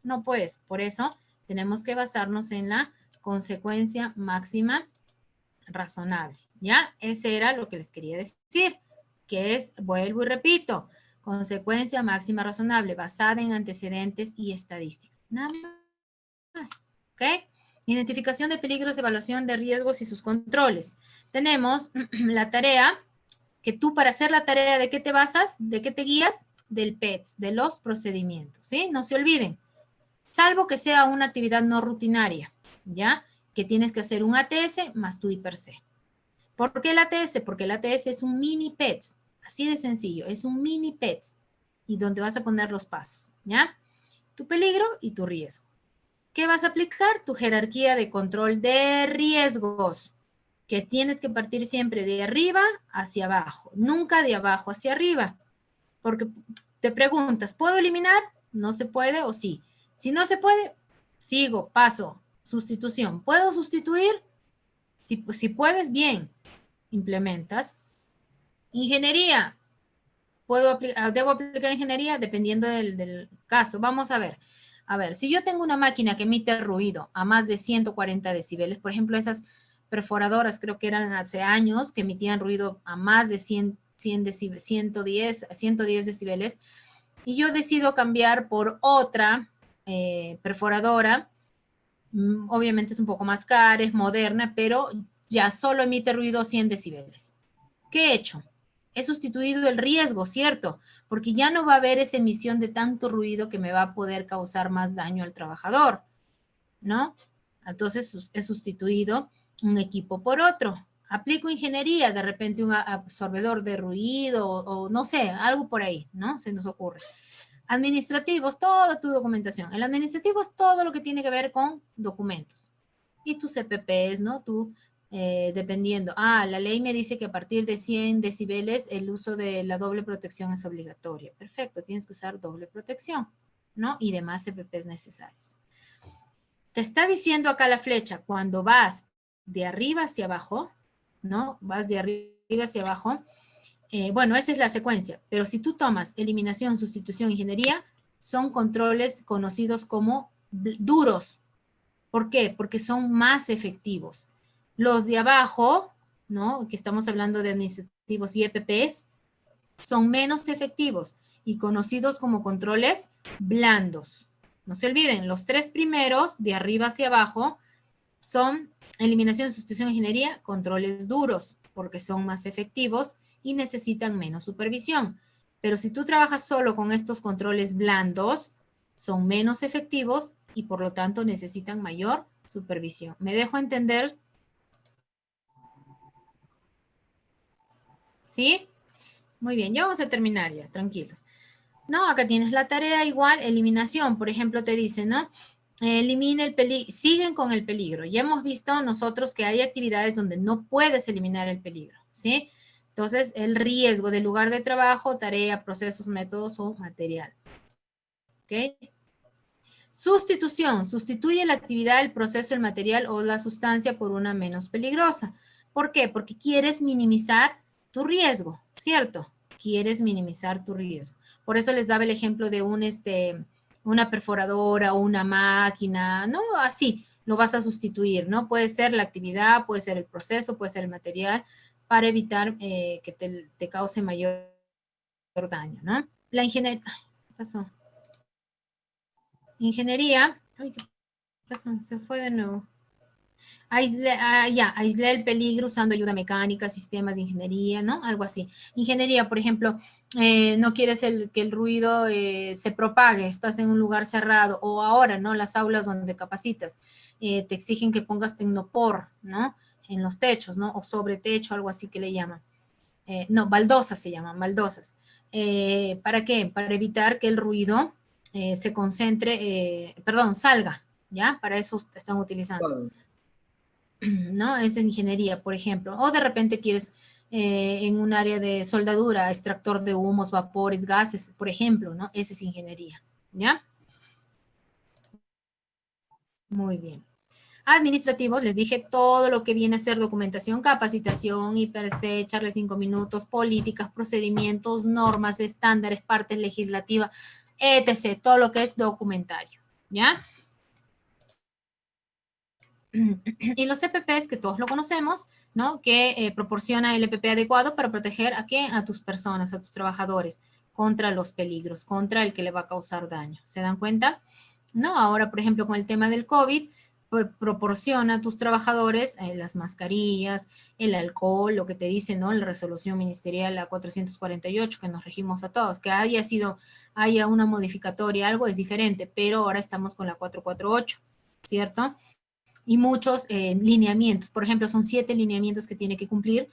No, pues, por eso tenemos que basarnos en la consecuencia máxima razonable, ¿ya? Ese era lo que les quería decir, que es, vuelvo y repito, consecuencia máxima razonable basada en antecedentes y estadística. Nada más, ¿ok? Identificación de peligros, evaluación de riesgos y sus controles. Tenemos la tarea, que tú para hacer la tarea, ¿de qué te basas? ¿De qué te guías? Del PETS, de los procedimientos, ¿sí? No se olviden. Salvo que sea una actividad no rutinaria, ¿ya? Que tienes que hacer un ATS más tu IPER-C. ¿Por qué el ATS? Porque el ATS es un mini PETS, así de sencillo, es un mini PETS, y donde vas a poner los pasos, ¿ya? Tu peligro y tu riesgo. ¿Qué vas a aplicar? Tu jerarquía de control de riesgos, que tienes que partir siempre de arriba hacia abajo, nunca de abajo hacia arriba, porque te preguntas, ¿puedo eliminar? No se puede o sí. Si no se puede, sigo, paso, sustitución. ¿Puedo sustituir? Si puedes, bien, implementas. Ingeniería. ¿Debo aplicar ingeniería? Dependiendo del caso. Vamos a ver. A ver, si yo tengo una máquina que emite ruido a más de 140 decibeles, por ejemplo, esas perforadoras creo que eran hace años que emitían ruido a más de 110 decibeles, y yo decido cambiar por otra perforadora, obviamente es un poco más cara, es moderna, pero ya solo emite ruido 100 decibeles. ¿Qué he hecho? He sustituido el riesgo, ¿cierto? Porque ya no va a haber esa emisión de tanto ruido que me va a poder causar más daño al trabajador, ¿no? Entonces he sustituido un equipo por otro. Aplico ingeniería, de repente un absorbedor de ruido o no sé, algo por ahí, ¿no? Se nos ocurre. Administrativos, toda tu documentación. El administrativo es todo lo que tiene que ver con documentos. Y tus CPPs, ¿no? Dependiendo. La ley me dice que a partir de 100 decibeles el uso de la doble protección es obligatorio. Perfecto, tienes que usar doble protección, ¿no? Y demás CPPs necesarios. Te está diciendo acá la flecha, cuando vas de arriba hacia abajo, ¿no? Vas de arriba hacia abajo. Bueno, esa es la secuencia, pero si tú tomas eliminación, sustitución, ingeniería, son controles conocidos como duros. ¿Por qué? Porque son más efectivos. Los de abajo ¿no? Que estamos hablando de administrativos y EPPs, son menos efectivos y conocidos como controles blandos. No se olviden, los 3 primeros, de arriba hacia abajo, son eliminación, sustitución, ingeniería, controles duros, porque son más efectivos y necesitan menos supervisión. Pero si tú trabajas solo con estos controles blandos, son menos efectivos y por lo tanto necesitan mayor supervisión. ¿Me dejo entender? ¿Sí? Muy bien, ya vamos a terminar ya, tranquilos. No, acá tienes la tarea igual, eliminación, por ejemplo, te dice, ¿no? Elimina el peligro, siguen con el peligro. Ya hemos visto nosotros que hay actividades donde no puedes eliminar el peligro, ¿sí? Entonces, el riesgo del lugar de trabajo, tarea, procesos, métodos o material. ¿Ok? Sustitución, sustituye la actividad, el proceso, el material o la sustancia por una menos peligrosa. ¿Por qué? Porque quieres minimizar tu riesgo, ¿cierto? Quieres minimizar tu riesgo. Por eso les daba el ejemplo de una perforadora o una máquina, ¿no? Así lo vas a sustituir, ¿no? Puede ser la actividad, puede ser el proceso, puede ser el material, para evitar que te cause mayor daño, ¿no? La ingeniería, ¿qué pasó? Ingeniería, ay, ¿qué pasó? Se fue de nuevo. Aislé el peligro usando ayuda mecánica, sistemas de ingeniería, ¿no? Algo así. Ingeniería, por ejemplo, no quieres que el ruido se propague, estás en un lugar cerrado, o ahora, ¿no? Las aulas donde capacitas, te exigen que pongas tecnopor, ¿no? En los techos, ¿no? O sobre techo, algo así que le llaman. No, baldosas se llaman, baldosas. ¿Para qué? Para evitar que el ruido se concentre, salga, ¿ya? Para eso están utilizando. ¿No? Es ingeniería, por ejemplo. O de repente quieres en un área de soldadura, extractor de humos, vapores, gases, por ejemplo, ¿no? Esa es ingeniería, ¿ya? Muy bien. Administrativos, les dije todo lo que viene a ser documentación, capacitación, IPRC, charlas 5 minutos, políticas, procedimientos, normas, estándares, partes legislativas, etc. Todo lo que es documentario, ¿ya? Y los EPPs, que todos lo conocemos, ¿no? Que proporciona el EPP adecuado para proteger ¿a qué? A tus personas, a tus trabajadores, contra los peligros, contra el que le va a causar daño. ¿Se dan cuenta? ¿No? Ahora, por ejemplo, con el tema del COVID, proporciona a tus trabajadores las mascarillas, el alcohol, lo que te dice, ¿no? La resolución ministerial a 448, que nos regimos a todos, que haya una modificatoria, algo es diferente, pero ahora estamos con la 448, ¿cierto? Y muchos lineamientos, por ejemplo, son 7 lineamientos que tiene que cumplir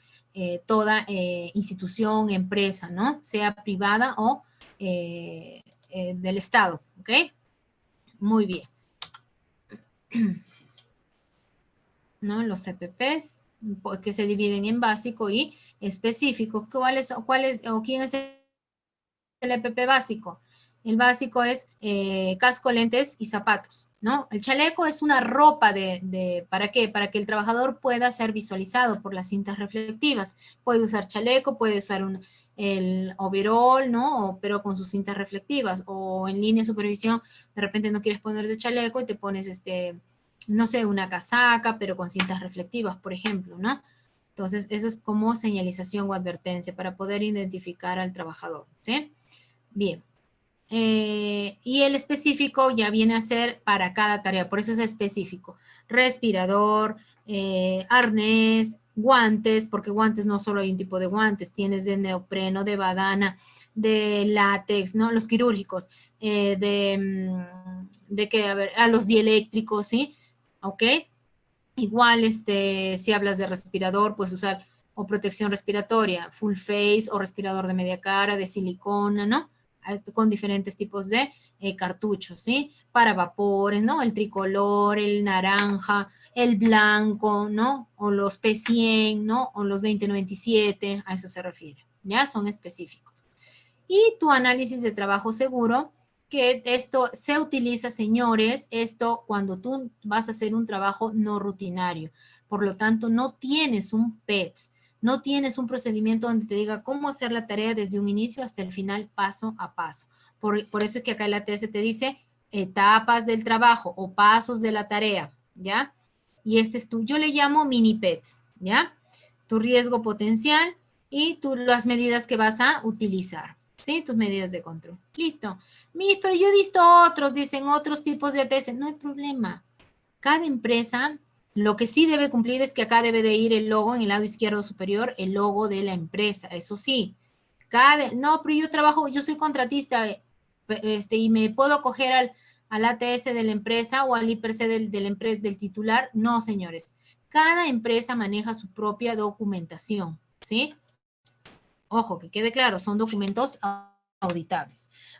toda institución, empresa, ¿no? Sea privada o del Estado, ¿ok? Muy bien. ¿No? Los EPPs, que se dividen en básico y específico. ¿Quién es el EPP básico? El básico es casco, lentes y zapatos, ¿no? El chaleco es una ropa ¿para qué? Para que el trabajador pueda ser visualizado por las cintas reflectivas. Puede usar chaleco, puede usar el overall, ¿no? Pero con sus cintas reflectivas. O en línea de supervisión, de repente no quieres ponerte chaleco y te pones, no sé, una casaca, pero con cintas reflectivas, por ejemplo, ¿no? Entonces, eso es como señalización o advertencia para poder identificar al trabajador, ¿sí? Bien. Y el específico ya viene a ser para cada tarea, por eso es específico. Respirador, arnés, guantes, porque guantes no solo hay un tipo de guantes, tienes de neopreno, de badana, de látex, ¿no? Los quirúrgicos, los dieléctricos, ¿sí? ¿Ok? Igual, si hablas de respirador, puedes usar o protección respiratoria, full face o respirador de media cara, de silicona, ¿no? Con diferentes tipos de cartuchos, ¿sí? Para vapores, ¿no? El tricolor, el naranja, el blanco, ¿no? O los P100, ¿no? O los 2097, a eso se refiere, ¿ya? Son específicos. Y tu análisis de trabajo seguro, que esto se utiliza, señores, esto cuando tú vas a hacer un trabajo no rutinario. Por lo tanto, no tienes un PET, no tienes un procedimiento donde te diga cómo hacer la tarea desde un inicio hasta el final, paso a paso. Por eso es que acá en la TS te dice etapas del trabajo o pasos de la tarea, ¿ya? Y yo le llamo mini PETs, ¿ya? tu riesgo potencial y las medidas que vas a utilizar, ¿sí? Tus medidas de control. Listo. Pero yo he visto otros, dicen otros tipos de ATS. No hay problema. Cada empresa, lo que sí debe cumplir es que acá debe de ir el logo en el lado izquierdo superior, el logo de la empresa. Eso sí. No, pero yo soy contratista, y me puedo coger al ATS de la empresa o al IPRC de la empresa, del titular. No, señores. Cada empresa maneja su propia documentación, ¿sí? Ojo, que quede claro, son documentos auditables.